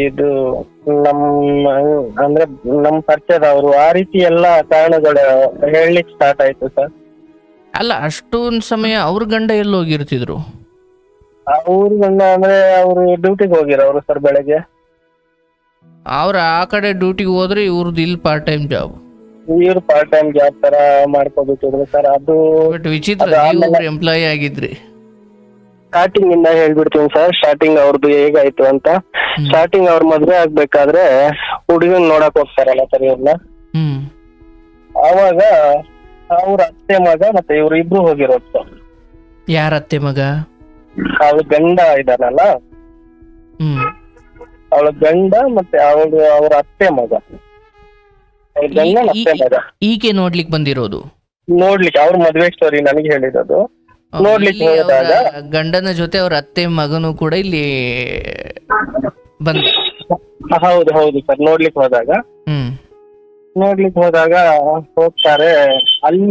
ಇದು ಅಂದ್ರೆ ನಮ್ ಪರಿಚಯದವರು, ಆ ರೀತಿ ಎಲ್ಲಾ ಕಾರಣಗಳು ಹೇಳಲಿಕ್ಕೆ ಸ್ಟಾರ್ಟ್ ಆಯ್ತು ಸರ್. ಅಲ್ಲ, ಅಷ್ಟೊಂದು ಸಮಯ ಅವ್ರ ಗಂಡ ಎಲ್ಲಿ ಹೋಗಿರ್ತಿದ್ರು? ಅವ್ರ ಗಂಡ ಅಂದ್ರೆ ಅವ್ರು ಡ್ಯೂಟಿಗೆ ಹೋಗಿರೋರು ಸರ್. ಬೆಳಗ್ಗೆ ಅವ್ರ ಆ ಕಡೆ ಡ್ಯೂಟಿಗೆ ಹೋದ್ರೆ ಇವ್ರದ್ದು ಇಲ್ಲಿ ಪಾರ್ಟ್ ಟೈಮ್ ಜಾಬ್. ಇವ್ರು ಪಾರ್ಟ್ ಟೈಮ್ ಜಾಬ್ ತರ ಮಾಡ್ಕೋಬಿಟ್ಟಿದ್ರು ಸರ್. ಅದು ವಿಚಿತ್ರ. ಎಂಪ್ಲಾಯಿ ಆಗಿದ್ರಿ? ಸ್ಟಾರ್ಟಿಂಗ್ ಇಂದ ಹೇಳ್ಬಿಡ್ತೀನಿ ಸರ್. ಸ್ಟಾರ್ಟಿಂಗ್ ಅವ್ರದ್ದು ಹೇಗಾಯ್ತು ಅಂತ. ಸ್ಟಾರ್ಟಿಂಗ್ ಅವ್ರ ಮದ್ವೆ ಆಗ್ಬೇಕಾದ್ರೆ ಹುಡುಗನ್ ನೋಡಕ್ ಹೋಗ್ತಾರಲ್ಲ ಸರ್ ಇವ್ರನ್ನ. ಅವಾಗ ಅವ್ರ ಅತ್ತೆ ಮಗ ಮತ್ತೆ ಇವ್ರು ಇಬ್ರು ಹೋಗಿರೋದು ಸರ್. ಯಾರ ಅತ್ತೆ ಮಗ? ಅವ್ಳ ಗಂಡ ಇದಾನಲ್ಲ, ಅವಳ ಗಂಡ ಮತ್ತೆ ಅವ್ರ ಅತ್ತೆ ಮಗ. ಅವ್ರ ಗಂಡ ಅತ್ತೆ ಮಗ ಈಕೆ ನೋಡ್ಲಿಕ್ಕೆ ಬಂದಿರೋದು? ನೋಡ್ಲಿಕ್ಕೆ ಅವ್ರ ಮದ್ವೆ ಸ್ಟೋರಿ ನನಗೆ ಹೇಳಿರೋದು. ನೋಡ್ಲಿಕ್ಕೆ ಹೋದಾಗ ಗಂಡನ ಜೊತೆ ಅವ್ರ ಅತ್ತೆ ಮಗನು ಕೂಡ ಇಲ್ಲಿ ಬಂದ? ಹೌದು ಹೌದು ಸರ್. ನೋಡ್ಲಿಕ್ಕೆ ಹೋದಾಗ ಹೋಗ್ತಾರೆ. ಅಲ್ಲಿ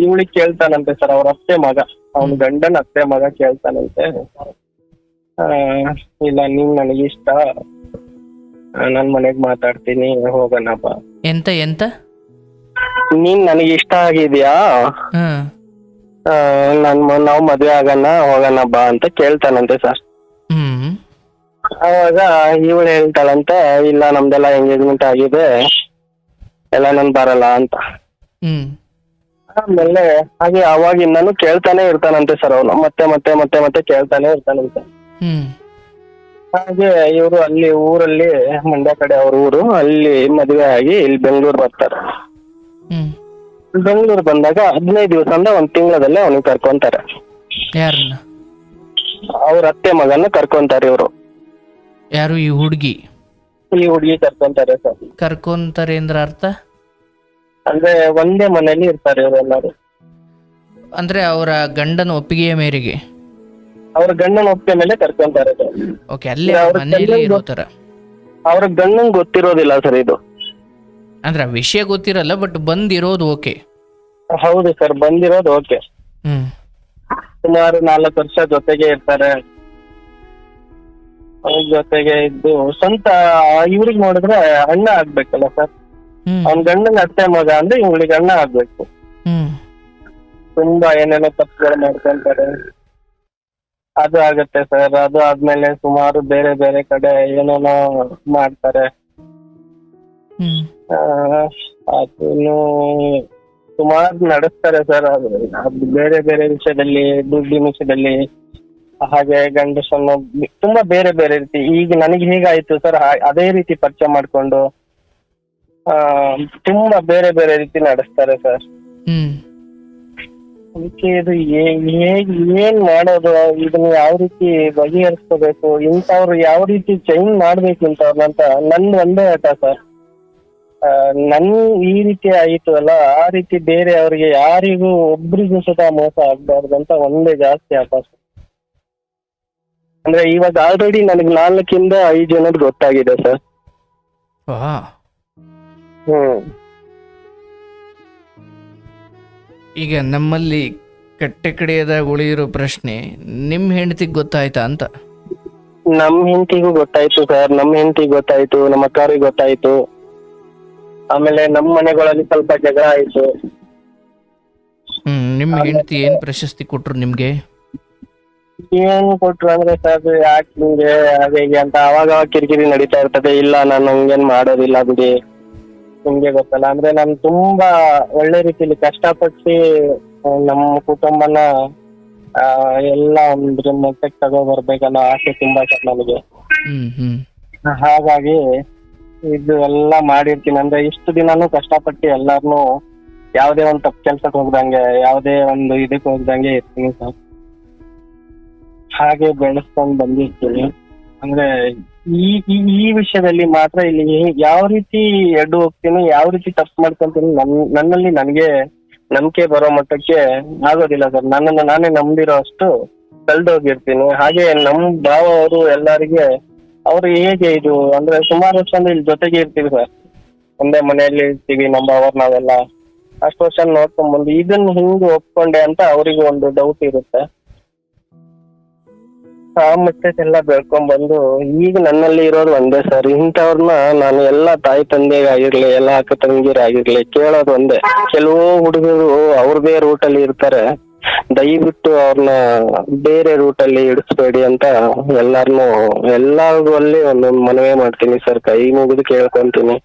ಇವಳಿಗೆ ಕೇಳ್ತಾನಂತೆ ಸರ್, ಅವ್ರ ಅತ್ತೆ ಮಗ, ಅವನ ಗಂಡನ ಅತ್ತೆ ಮಗ ಕೇಳ್ತಾನಂತೆ, ಇಲ್ಲ ನೀನ್ ನನಗಿಷ್ಟ, ನನ್ ಮನೆಗ್ ಮಾತಾಡ್ತೀನಿ, ಹೋಗೋಣ ಬಾ. ಎಂತ ನೀನ್ ನನಗೆ ಇಷ್ಟ ಆಗಿದ್ಯಾ, ನಾವ್ ಮದ್ವೆ ಆಗೋಣ, ಹೋಗೋಣ ಬಾ ಅಂತ ಕೇಳ್ತಾನಂತೆ ಸರ್. ಅವಾಗ ಇವಳು ಹೇಳ್ತಾಳಂತೆ, ಇಲ್ಲ ನಮ್ದೆಲ್ಲ ಎಂಗೇಜ್ಮೆಂಟ್ ಆಗಿದೆ, ಎಲ್ಲ ನನ್ ಬರಲ್ಲ ಅಂತ. ಆಮೇಲೆ ಹಾಗೆ ಅವಾಗಿಂದನು ಕೇಳ್ತಾನೆ ಇರ್ತಾನಂತೆ ಸರ್ ಅವನು. ಮತ್ತೆ ಮತ್ತೆ ಮತ್ತೆ ಮತ್ತೆ ಕೇಳ್ತಾನೆ ಇರ್ತಾನಂತೆ. ಹಾಗೆ ಇವರು ಅಲ್ಲಿ ಊರಲ್ಲಿ, ಮಂಡ್ಯ ಕಡೆ ಅವ್ರ ಊರು, ಅಲ್ಲಿ ಮದುವೆ ಆಗಿ ಇಲ್ಲಿ ಬೆಂಗಳೂರು ಬರ್ತಾರೆ. ಬೆಂಗಳೂರು ಬಂದಾಗ 15 ದಿವಸ ಅಂದ್ರೆ 1 ತಿಂಗಳಲ್ಲೇ ಅವನಿಗೆ ಕರ್ಕೊಂತಾರೆ. ಯಾರನ್ನ? ಅವ್ರ ಅತ್ತೆ ಮಗನ್ನ ಕರ್ಕೊಂತಾರೆ ಇವರು. ಯಾರು? ಈ ಹುಡುಗಿ ಕರ್ಕೊಂತಾರೆ ಸರ್. ಕರ್ಕೊಂತಾರೆ ಅಂದ್ರೆ ಅರ್ಥ? ಅಂದ್ರೆ ಒಂದೇ ಮನೆಯಲ್ಲಿ ಇರ್ತಾರೆ ಇವರೆಲ್ಲರೂ. ಅಂದ್ರೆ ಅವರ ಗಂಡನ ಒಪ್ಪಿಗೆಯ ಮೇರೆಗೆ? ಅವ್ರ ಗಂಡನ ಒಪ್ಪಿಗೆ ಮೇಲೆ ಕರ್ಕೊಂತಾರೆ ಸರ್. ಓಕೆ, ಅಲ್ಲೇ ಮನೆಯಲ್ಲಿ ಇರೋ ತರ? ಅವ್ರ ಗಂಡಂಗ್ ಗೊತ್ತಿರೋದಿಲ್ಲ ಸರ್ ಇದು. ಅಂದ್ರೆ ವಿಷಯ ಗೊತ್ತಿರಲ್ಲ, ಬಟ್ ಬಂದಿರೋದು ಓಕೆ? ಹೌದು ಸರ್, ಬಂದಿರೋದು ಓಕೆ. ಸುಮಾರು 4 ವರ್ಷ ಜೊತೆಗೆ ಇರ್ತಾರೆ. ಜೊತೆಗೆ ಇದ್ದು ಸ್ವಂತ ಇವ್ರಿಗೆ ನೋಡಿದ್ರೆ ಅಣ್ಣ ಆಗ್ಬೇಕಲ್ಲ ಸರ್. ಅವ್ನ ಗಂಡನ ಅತ್ತೆ ಮಗ ಅಂದ್ರೆ ಇವ್ಳಿಗೆ ಅಣ್ಣ ಆಗ್ಬೇಕು. ತುಂಬಾ ಏನೇನೋ ತಪ್ಪುಗಳು ಮಾಡ್ಕೊಂತಾರೆ. ಅದು ಆಗತ್ತೆ ಸರ್. ಅದು ಆದ್ಮೇಲೆ ಸುಮಾರು ಬೇರೆ ಬೇರೆ ಕಡೆ ಏನೇನೋ ಮಾಡ್ತಾರೆ. ಅದನ್ನು ಸುಮಾರು ನಡೆಸ್ತಾರೆ ಸರ್. ಅದು ಬೇರೆ ಬೇರೆ ವಿಷಯದಲ್ಲಿ, ದುಡ್ಡಿನ ವಿಷಯದಲ್ಲಿ ಹಾಗೆ ಗಂಡಸನ್ನು ತುಂಬಾ ಬೇರೆ ಬೇರೆ ರೀತಿ ಈಗ ನನಗೆ ಹೇಗಾಯ್ತು ಸರ್ ಅದೇ ರೀತಿ ಪರಿಚಯ ಮಾಡ್ಕೊಂಡು ತುಂಬಾ ಬೇರೆ ಬೇರೆ ರೀತಿ ನಡೆಸ್ತಾರೆ ಸರ್. ಅದಕ್ಕೆ ಇದು ಏನ್ ಮಾಡೋದು, ಇದನ್ನ ಯಾವ ರೀತಿ ಬಗೆಹರಿಸ್ಕೋಬೇಕು, ಇಂಥವ್ರು ಯಾವ ರೀತಿ ಚೇಂಜ್ ಮಾಡ್ಬೇಕು ಇಂಥವ್ರನ್ನಂತ ನನ್ ಒಂದೇ ಆಟ ಸರ್. ನನ್ ಈ ರೀತಿ ಆಯಿತು ಅಲ್ಲ, ಆ ರೀತಿ ಬೇರೆ ಅವ್ರಿಗೆ ಯಾರಿಗೂ ಒಬ್ರಿಗೂ ಸುತ ಮೋಸ ಆಗ್ಬಾರ್ದು ಅಂತ ಒಂದೇ ಜಾಸ್ತಿ ಆಟ ಸರ್. ಅಂದ್ರೆ ಇವಾಗ ಆಲ್ರೆಡಿ ನನಗೆ 4-5 ಜನದ್ ಗೊತ್ತಾಗಿದೆ ಸರ್. ಈಗ ನಮ್ಮಲ್ಲಿ ಕಟ್ಟೆ ಕಡೆಯದಾಗ ಉಳಿಯಿರೋ ಪ್ರಶ್ನೆ, ನಿಮ್ ಹೆಂಡತಿಗೆ ಗೊತ್ತಾಯ್ತಾ ಅಂತ? ನಮ್ ಹೆಂಡತಿಗೂ ಗೊತ್ತಾಯ್ತು ಸರ್, ನಮ್ ಹೆಂಡತಿಗೆ ಗೊತ್ತಾಯ್ತು, ನಮ್ಮ ಅಕ್ಕವ್ರಿಗೆ ಗೊತ್ತಾಯ್ತು. ಆಮೇಲೆ ನಮ್ಮ ಮನೆಗಳಲ್ಲಿ ಸ್ವಲ್ಪ ಜಗಳ ಆಯ್ತು. ನಿಮ್ಮ ಹೆಂಡತಿ ಏನ್ ಪ್ರಶಸ್ತಿ ಕೊಟ್ರು ನಿಮ್ಗೆ? ಏನ್ ಕೊಟ್ರು ಅಂದ್ರೆ ಸರ್, ಯಾಕೆ ಹಿಂಗೆ ಹಾಗೆ ಹೀಗೆ ಅಂತ ಅವಾಗ ಕಿರಿಕಿರಿ ನಡೀತಾ ಇರ್ತದೆ. ಇಲ್ಲ ನಾನು ಹಂಗೇನ್ ಮಾಡೋದಿಲ್ಲ ಬಿಡಿ, ನಿಮ್ಗೆ ಗೊತ್ತಲ್ಲ. ಅಂದ್ರೆ ನಾನು ತುಂಬಾ ಒಳ್ಳೆ ರೀತಿಲಿ ಕಷ್ಟಪಟ್ಟು ನಮ್ಮ ಕುಟುಂಬನ ಎಲ್ಲ ಒಂದ್ರ ಮಟ್ಟಕ್ಕೆ ತಗೋ ಬರ್ಬೇಕನ್ನೋ ಆಸೆ ತುಂಬಾ ಸರ್ ನನಗೆ. ಹಾಗಾಗಿ ಇದು ಎಲ್ಲ ಮಾಡಿರ್ತೀನಿ. ಅಂದ್ರೆ ಇಷ್ಟು ದಿನಾನು ಕಷ್ಟಪಟ್ಟು ಎಲ್ಲಾರ್ನು ಯಾವ್ದೇ ಒಂದ್ ತಪ್ಪು ಕೆಲ್ಸಕ್ಕೆ ಹೋಗ್ದಂಗೆ, ಯಾವ್ದೇ ಒಂದು ಇದಕ್ಕೆ ಹೋಗ್ದಂಗೆ ಇರ್ತೀನಿ ಸರ್. ಹಾಗೆ ಬೆಳೆಸ್ಕೊಂಡ್ ಬಂದಿರ್ತೀನಿ. ಅಂದ್ರೆ ಈ ವಿಷಯದಲ್ಲಿ ಮಾತ್ರ ಇಲ್ಲಿ ಯಾವ ರೀತಿ ಎಡ್ಡು ಹೋಗ್ತೀನಿ, ಯಾವ ರೀತಿ ತಪ್ಪು ಮಾಡ್ಕೊಂತೀನಿ, ನನ್ನಲ್ಲಿ ನನಗೆ ನಂಬಿಕೆ ಬರೋ ಮಟ್ಟಕ್ಕೆ ಆಗೋದಿಲ್ಲ ಸರ್. ನನ್ನನ್ನು ನಾನೇ ನಂಬಿರೋ ಅಷ್ಟು ಕಳ್ದೋಗಿರ್ತೀನಿ. ಹಾಗೆ ನಮ್ ಭಾವ ಅವರು ಎಲ್ಲರಿಗೆ ಅವ್ರು ಹೇಗೆ ಇದು ಅಂದ್ರೆ ಸುಮಾರು ವರ್ಷ ಇಲ್ಲಿ ಜೊತೆಗೆ ಇರ್ತೀವಿ ಸರ್, ಒಂದೇ ಮನೆಯಲ್ಲಿ ಇರ್ತೀವಿ ನಮ್ಮ ಭಾವರ್ ನಾವೆಲ್ಲ. ಅಷ್ಟು ವರ್ಷ ನೋಡ್ಕೊಂಡ್ ಬಂದು ಇದನ್ನ ಹಿಂಗ್ ಒಪ್ಕೊಂಡೆ ಅಂತ ಅವರಿಗೂ ಒಂದು ಡೌಟ್ ಇರುತ್ತೆ. ಆ ಮಟ್ಟಕ್ಕೆಲ್ಲ ಬೆಳ್ಕೊಂಡ್ ಬಂದು ಈಗ ನನ್ನಲ್ಲಿ ಇರೋದು ಒಂದೇ ಸರ್, ಇಂಥವ್ರನ್ನ ನಾನು ಎಲ್ಲಾ ತಾಯಿ ತಂದೆಗಾಗಿರ್ಲಿ, ಎಲ್ಲಾ ಅಕ್ಕ ತಂಗಿರಾಗಿರ್ಲಿ ಕೇಳೋದು ಒಂದೇ. ಕೆಲವು ಹುಡುಗರು ಅವ್ರದೇ ರೂಟಲ್ಲಿ ಇರ್ತಾರೆ, ದಯವಿಟ್ಟು ಅವ್ರನ್ನ ಬೇರೆ ರೂಟಲ್ಲಿ ಇಡಿಸ್ಬೇಡಿ ಅಂತ ಎಲ್ಲಾರ್ಗೂ ಅಲ್ಲಿ ಒಂದೊಂದು ಮನವಿ ಮಾಡ್ತೀನಿ ಸರ್, ಕೈ ಮುಗಿದು ಕೇಳ್ಕೊಂತೀನಿ.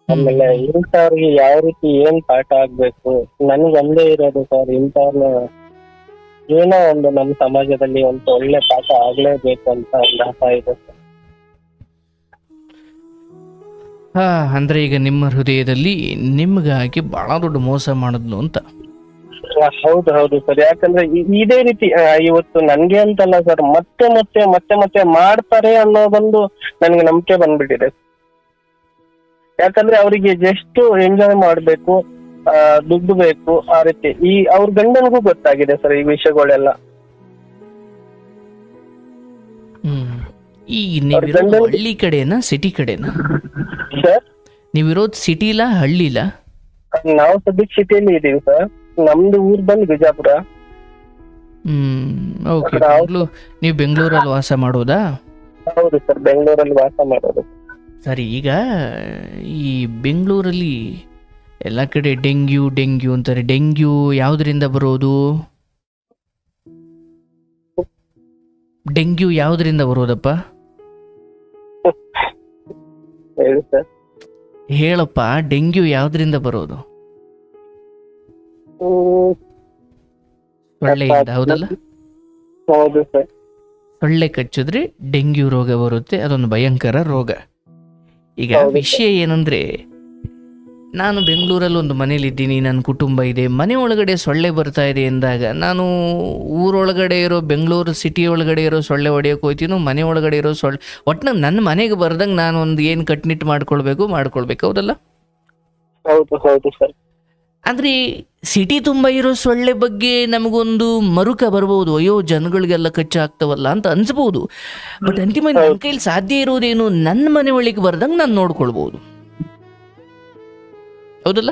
ಆಮೇಲೆ ಇಂಥವ್ರಿಗೆ ಯಾವ ರೀತಿ ಏನ್ ಪಾಠ ಆಗ್ಬೇಕು ನನ್ಗೆ ಒಂದೇ ಇರೋದು ಸರ್, ಇಂಥವ್ರನ್ನ ಏನೋ ಒಂದು ನಮ್ಮ ಸಮಾಜದಲ್ಲಿ ಒಂದು ಒಳ್ಳೆ ಪಾಠ ಆಗ್ಲೇಬೇಕು ಅಂತ ಒಂದು ಆಸೆ ಇದೆ ಸರ್. ಅಂದ್ರೆ ಈಗ ನಿಮ್ಮ ಹೃದಯದಲ್ಲಿ ನಿಮ್ಗಾಗಿ ಬಹಳ ದೊಡ್ಡ ಮೋಸ ಮಾಡಿದ್ಲು ಅಂತ? ಹೌದು ಹೌದು ಸರ್. ಯಾಕಂದ್ರೆ ಇದೇ ರೀತಿ ಇವತ್ತು ನನ್ಗೆ ಅಂತಲ್ಲ ಸರ್, ಮತ್ತೆ ಮತ್ತೆ ಮತ್ತೆ ಮತ್ತೆ ಮಾಡ್ತಾರೆ ಅನ್ನೋದೊಂದು ನನ್ಗೆ ನಂಬಿಕೆ ಬಂದ್ಬಿಟ್ಟಿದೆ. ಯಾಕಂದ್ರೆ ಅವರಿಗೆ ಜಸ್ಟ್ ಎಂಜಾಯ್ ಮಾಡ್ಬೇಕು, ದುಡ್ಡು ಬೇಕು, ಆ ರೀತಿ. ಅವ್ರ ಗಂಡನಿಗೂ ಗೊತ್ತಾಗಿದೆ ಸರ್ ಈ ವಿಷಯಗಳೆಲ್ಲ. ಹಳ್ಳಿ ಕಡೆನಾ ಸಿಟಿ ಕಡೆನಾ ಸರ್? ನೀವಿರೋದು ಸಿಟಿಲ ಹಳ್ಳಿಲ? ನಾವು ಸದ್ಯಕ್ಕೆ ಸಿಟಿಯಲ್ಲಿ ಇದೀವಿ ಸರ್. ನಮ್ದು ಊರ್ ಬಂದು ಬಿಜಾಪುರ. ನೀವು ಬೆಂಗಳೂರಲ್ಲಿ ವಾಸ ಮಾಡೋದಾ? ಹೌದು ಸರ್, ಬೆಂಗಳೂರಲ್ಲಿ ವಾಸ ಮಾಡೋದು. ಸರಿ, ಈಗ ಈ ಬೆಂಗಳೂರಲ್ಲಿ ಎಲ್ಲ ಕಡೆ ಡೆಂಗ್ಯೂ ಅಂತಾರೆ. ಡೆಂಗ್ಯೂ ಯಾವ್ದ್ರಿಂದ ಬರೋದು? ಡೆಂಗ್ಯೂ ಯಾವ್ದ್ರಿಂದ ಬರೋದಪ್ಪ? ಹೇಳಪ್ಪ, ಡೆಂಗ್ಯೂ ಯಾವ್ದ್ರಿಂದ ಬರೋದು? ಸೊಳ್ಳೆಯಿಂದ, ಹೌದಲ್ಲ? ಹೌದು ಸರ್. ಸೊಳ್ಳೆ ಕಚ್ಚಿದ್ರೆ ಡೆಂಗ್ಯೂ ರೋಗ ಬರುತ್ತೆ, ಅದೊಂದು ಭಯಂಕರ ರೋಗ. ಈಗ ವಿಷಯ ಏನಂದ್ರೆ, ನಾನು ಬೆಂಗಳೂರಲ್ಲಿ ಒಂದು ಮನೇಲಿದ್ದೀನಿ, ನನ್ನ ಕುಟುಂಬ ಇದೆ, ಮನೆ ಒಳಗಡೆ ಸೊಳ್ಳೆ ಬರ್ತಾ ಇದೆ ಎಂದಾಗ ನಾನು ಊರೊಳಗಡೆ ಇರೋ ಬೆಂಗಳೂರು ಸಿಟಿ ಒಳಗಡೆ ಇರೋ ಸೊಳ್ಳೆ ಹೊಡೆಯೋಕೆ ಹೋಗ್ತೀನೋ, ಮನೆ ಒಳಗಡೆ ಇರೋ ಸೊಳ್ಳೆ ಒಟ್ಟಿನಾಗ ನನ್ನ ಮನೆಗೆ ಬರ್ದಂಗೆ ನಾನು ಒಂದು ಏನು ಕಟ್ನಿಟ್ಟು ಮಾಡ್ಕೊಳ್ಬೇಕು, ಹೌದಲ್ಲ? ಹೌದು ಹೌದು ಸರ್. ಅಂದರೆ ಸಿಟಿ ತುಂಬ ಇರೋ ಸೊಳ್ಳೆ ಬಗ್ಗೆ ನಮಗೊಂದು ಮರುಕ ಬರ್ಬೋದು, ಅಯ್ಯೋ ಜನಗಳಿಗೆಲ್ಲ ಕಚ್ಚಾಗ್ತವಲ್ಲ ಅಂತ ಅನ್ಸ್ಬೋದು. ಬಟ್ ಅಂತಿಮ ನನ್ನ ಕೈಲಿ ಸಾಧ್ಯ ಇರೋದೇನು, ನನ್ನ ಮನೆ ಒಳಗೆ ಬರ್ದಂಗೆ ನಾನು ನೋಡ್ಕೊಳ್ಬೋದು, ಹೌದಲ್ಲ?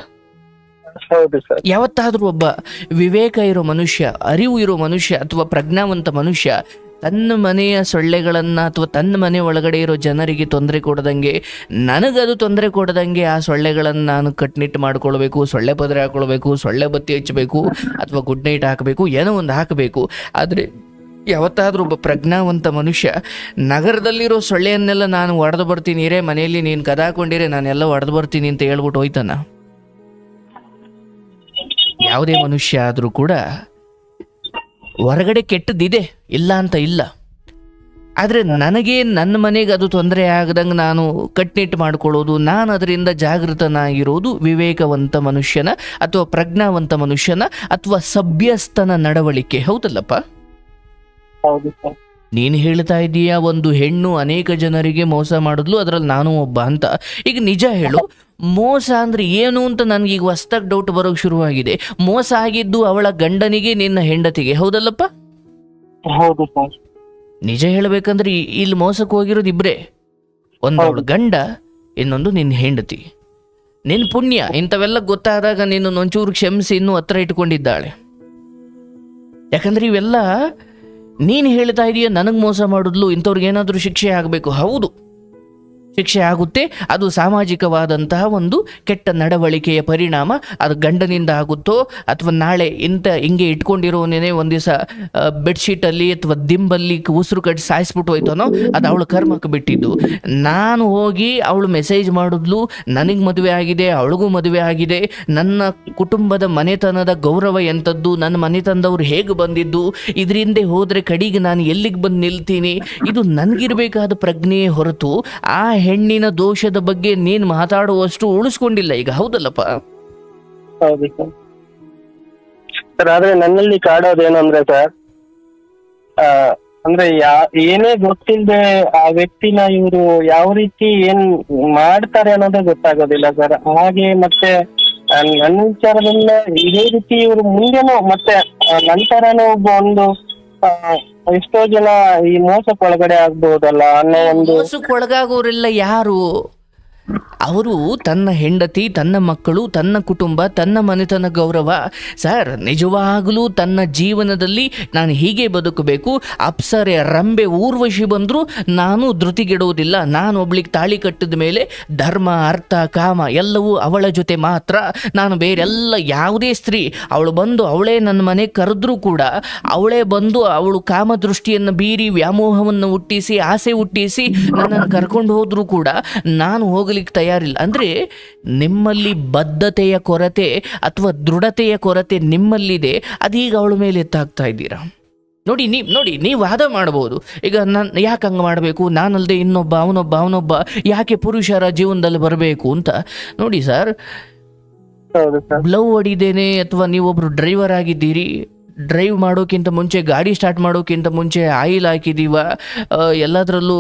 ಯಾವತ್ತಾದ್ರೂ ಒಬ್ಬ ವಿವೇಕ ಇರೋ ಮನುಷ್ಯ, ಅರಿವು ಇರೋ ಮನುಷ್ಯ ಅಥವಾ ಪ್ರಜ್ಞಾವಂತ ಮನುಷ್ಯ ತನ್ನ ಮನೆಯ ಸೊಳ್ಳೆಗಳನ್ನು ಅಥವಾ ತನ್ನ ಮನೆ ಒಳಗಡೆ ಇರೋ ಜನರಿಗೆ ತೊಂದರೆ ಕೊಡದಂಗೆ, ನನಗದು ತೊಂದರೆ ಕೊಡದಂಗೆ ಆ ಸೊಳ್ಳೆಗಳನ್ನು ನಾನು ಕಟ್ನಿಟ್ಟು ಮಾಡ್ಕೊಳ್ಬೇಕು, ಸೊಳ್ಳೆ ಪದರೆ ಹಾಕೊಳ್ಬೇಕು, ಸೊಳ್ಳೆ ಬತ್ತಿ ಹಚ್ಚಬೇಕು ಅಥವಾ ಗುಡ್ ನೈಟ್ ಹಾಕಬೇಕು, ಏನೋ ಒಂದು ಹಾಕಬೇಕು. ಆದರೆ ಯಾವತ್ತಾದ್ರೂ ಒಬ್ಬ ಪ್ರಜ್ಞಾವಂತ ಮನುಷ್ಯ ನಗರದಲ್ಲಿರೋ ಸೊಳ್ಳೆಯನ್ನೆಲ್ಲ ನಾನು ಒಡೆದು ಬರ್ತೀನಿ ರೇ, ಮನೆಯಲ್ಲಿ ನೀನು ಕದಾಕೊಂಡಿರೇ ನಾನೆಲ್ಲ ಒಡೆದು ಬರ್ತೀನಿ ಅಂತ ಹೇಳ್ಬಿಟ್ಟು ಹೋಯ್ತಾನ? ಯಾವುದೇ ಮನುಷ್ಯ ಆದರೂ ಕೂಡ ಹೊರಗಡೆ ಕೆಟ್ಟದ್ದಿದೆ, ಇಲ್ಲ ಅಂತ ಇಲ್ಲ. ಆದರೆ ನನಗೆ ನನ್ನ ಮನೆಗೆ ಅದು ತೊಂದರೆ ಆಗದಂಗೆ ನಾನು ಕಟ್ನಿಟ್ಟು ಮಾಡ್ಕೊಳ್ಳೋದು, ನಾನು ಅದರಿಂದ ಜಾಗೃತನಾಗಿರೋದು ವಿವೇಕವಂತ ಮನುಷ್ಯನ ಅಥವಾ ಪ್ರಜ್ಞಾವಂತ ಮನುಷ್ಯನ ಅಥವಾ ಸಭ್ಯಸ್ಥನ ನಡವಳಿಕೆ. ಹೌದಲ್ಲಪ್ಪ? ಹೌದು ಸರ್. ನೀನು ಹೇಳ್ತಾ ಇದ್ದೀಯಾ ಒಂದು ಹೆಣ್ಣು ಅನೇಕ ಜನರಿಗೆ ಮೋಸ ಮಾಡಿದ್ಲು, ಅದರಲ್ಲಿ ನಾನು ಒಬ್ಬ ಅಂತ. ಈಗ ನಿಜ ಹೇಳು, ಮೋಸ ಅಂದ್ರೆ ಏನು ಅಂತ ನನಗೀಗ ಹೊಸ್ದಾಗಿ ಡೌಟ್ ಬರೋಕೆ ಶುರುವಾಗಿದೆ. ಮೋಸ ಆಗಿದ್ದು ಅವಳ ಗಂಡನಿಗೆ, ನಿನ್ನ ಹೆಂಡತಿಗೆ. ಹೌದಲ್ಲಪ್ಪ? ಹೌದು ಸರ್. ನಿಜ ಹೇಳಬೇಕಂದ್ರೆ ಇಲ್ಲಿ ಮೋಸಕ್ಕೆ ಹೋಗಿರೋದು ಇಬ್ರೇ. ಒಂದು ಅವಳ ಗಂಡ, ಇನ್ನೊಂದು ನಿನ್ನ ಹೆಂಡತಿ. ನಿನ್ನ ಪುಣ್ಯ ಇಂಥವೆಲ್ಲ ಗೊತ್ತಾದಾಗ ನೀನು ಒಂಚೂರು ಕ್ಷಮಿಸಿ ಇನ್ನೂ ಹತ್ರ ಇಟ್ಕೊಂಡಿದ್ದಾಳೆ. ಯಾಕಂದ್ರೆ ಇವೆಲ್ಲ ನೀನು ಹೇಳ್ತಾ ಇದೀಯ ನನಗೆ ಮೋಸ ಮಾಡಿದ್ಲು, ಇಂಥವ್ರಿಗೆ ಏನಾದರೂ ಶಿಕ್ಷೆ ಆಗಬೇಕು. ಹೌದು, ಶಿಕ್ಷೆ ಆಗುತ್ತೆ. ಅದು ಸಾಮಾಜಿಕವಾದಂತಹ ಒಂದು ಕೆಟ್ಟ ನಡವಳಿಕೆಯ ಪರಿಣಾಮ. ಅದು ಗಂಡನಿಂದ ಆಗುತ್ತೋ ಅಥವಾ ನಾಳೆ ಹಿಂಗೆ ಇಟ್ಕೊಂಡಿರೋನೇ ಒಂದು ದಿವಸ ಬೆಡ್ಶೀಟಲ್ಲಿ ಅಥವಾ ದಿಂಬಲ್ಲಿ ಉಸಿರು ಕಟ್ಟಿ ಸಾಯಿಸ್ಬಿಟ್ಟು ಹೋಯ್ತಾನೋ, ಅದು ಅವಳು ಕರ್ಮಕ್ಕೆ ಬಿಟ್ಟಿದ್ದು. ನಾನು ಹೋಗಿ ಅವಳು ಮೆಸೇಜ್ ಮಾಡಿದ್ಲು, ನನಗೆ ಮದುವೆ ಆಗಿದೆ, ಅವಳಿಗೂ ಮದುವೆ ಆಗಿದೆ, ನನ್ನ ಕುಟುಂಬದ ಮನೆತನದ ಗೌರವ ಎಂಥದ್ದು, ನನ್ನ ಮನೆತನದವ್ರು ಹೇಗೆ ಬಂದಿದ್ದು, ಇದರಿಂದ ಹೋದರೆ ಕಡೆಗೆ ನಾನು ಎಲ್ಲಿಗೆ ಬಂದು ನಿಲ್ತೀನಿ, ಇದು ನನಗಿರಬೇಕಾದ ಪ್ರಜ್ಞೆಯೇ ಹೊರತು ಆ ಹೆಣ್ಣಿನ ದೋಷದ ಬಗ್ಗೆ ನೀನು ಮಾತಾಡುವಷ್ಟು ಉಳಿಸ್ಕೊಂಡಿಲ್ಲ ಈಗ. ಹೌದಲ್ಲಪ್ಪ? ಹೌದು ಸರ್. ಸರ್, ಆದ್ರೆ ನನ್ನಲ್ಲಿ ಕಾಡೋದೇನು ಅಂದ್ರೆ ಸರ್, ಅಂದ್ರೆ ಏನೇ ಗೊತ್ತಿಲ್ಲದೆ ಆ ವ್ಯಕ್ತಿನ ಇವರು ಯಾವ ರೀತಿ ಏನ್ ಮಾಡ್ತಾರೆ ಅನ್ನೋದೇ ಗೊತ್ತಾಗೋದಿಲ್ಲ ಸರ್. ಹಾಗೆ ಮತ್ತೆ ನನ್ನ ವಿಚಾರದಲ್ಲ ಇದೇ ರೀತಿ ಇವರು ಮುಂದೆನೂ ಮತ್ತೆ ನಂತರನೂ ಒಂದು ಎಷ್ಟೋ ಜನ ಈ ಮೋಸಕ್ಕೊಳಗಡೆ ಆಗ್ಬಹುದಲ್ಲ ಅನ್ನೋ ಒಂದು. ಮೋಸಕ್ಕೊಳಗಾಗೋರೆಲ್ಲ ಯಾರು? ಅವರು ತನ್ನ ಹೆಂಡತಿ, ತನ್ನ ಮಕ್ಕಳು, ತನ್ನ ಕುಟುಂಬ, ತನ್ನ ಮನೆತನ ಗೌರವ. ಸರ್, ನಿಜವಾಗಲೂ ತನ್ನ ಜೀವನದಲ್ಲಿ ನಾನು ಹೀಗೆ ಬದುಕಬೇಕು, ಅಪ್ಸರೆ ರಂಬೆ ಊರ್ವಶಿ ಬಂದರೂ ನಾನು ಧೃತಿಗೆಡುವುದಿಲ್ಲ, ನಾನು ಒಬ್ಳಿಗೆ ತಾಳಿ ಕಟ್ಟಿದ ಮೇಲೆ ಧರ್ಮ ಅರ್ಥ ಕಾಮ ಎಲ್ಲವೂ ಅವಳ ಜೊತೆ ಮಾತ್ರ, ನಾನು ಬೇರೆಲ್ಲ ಯಾವುದೇ ಸ್ತ್ರೀ ಅವಳು ಬಂದು ಅವಳೇ ನನ್ನ ಮನೆಗೆ ಕರೆದ್ರೂ ಕೂಡ, ಅವಳೇ ಬಂದು ಅವಳು ಕಾಮದೃಷ್ಟಿಯನ್ನು ಬೀರಿ ವ್ಯಾಮೋಹವನ್ನು ಹುಟ್ಟಿಸಿ ಆಸೆ ಹುಟ್ಟಿಸಿ ನನ್ನನ್ನು ಕರ್ಕೊಂಡು ಹೋದರೂ ಕೂಡ ನಾನು ಹೋಗಲಿಕ್ಕೆ ತಯಾರಿಲ್ಲ. ಅಂದರೆ ನಿಮ್ಮಲ್ಲಿ ಬದ್ಧತೆಯ ಕೊರತೆ ಅಥವಾ ದೃಢತೆಯ ಕೊರತೆ ನಿಮ್ಮಲ್ಲಿದೆ, ಅದೀಗ ಅವಳ ಮೇಲೆ ಎತ್ತಾಗ್ತಾ ಇದ್ದೀರಾ. ನೋಡಿ, ನೀವು ವಾದ ಮಾಡ್ಬೋದು, ಈಗ ನಾನು ಯಾಕೆ ಹಂಗೆ ಮಾಡಬೇಕು, ನಾನಲ್ಲದೆ ಇನ್ನೊಬ್ಬ ಅವನೊಬ್ಬ ಯಾಕೆ ಪುರುಷರ ಜೀವನದಲ್ಲಿ ಬರಬೇಕು ಅಂತ. ನೋಡಿ ಸರ್, ಬ್ಲವ್ ಹೊಡಿದೇನೆ ಅಥವಾ ನೀವೊಬ್ರು ಡ್ರೈವರ್ ಆಗಿದ್ದೀರಿ, ಡ್ರೈವ್ ಮಾಡೋಕ್ಕಿಂತ ಮುಂಚೆ, ಗಾಡಿ ಸ್ಟಾರ್ಟ್ ಮಾಡೋಕ್ಕಿಂತ ಮುಂಚೆ ಆಯಿಲ್ ಹಾಕಿದ್ದೀವ, ಎಲ್ಲದರಲ್ಲೂ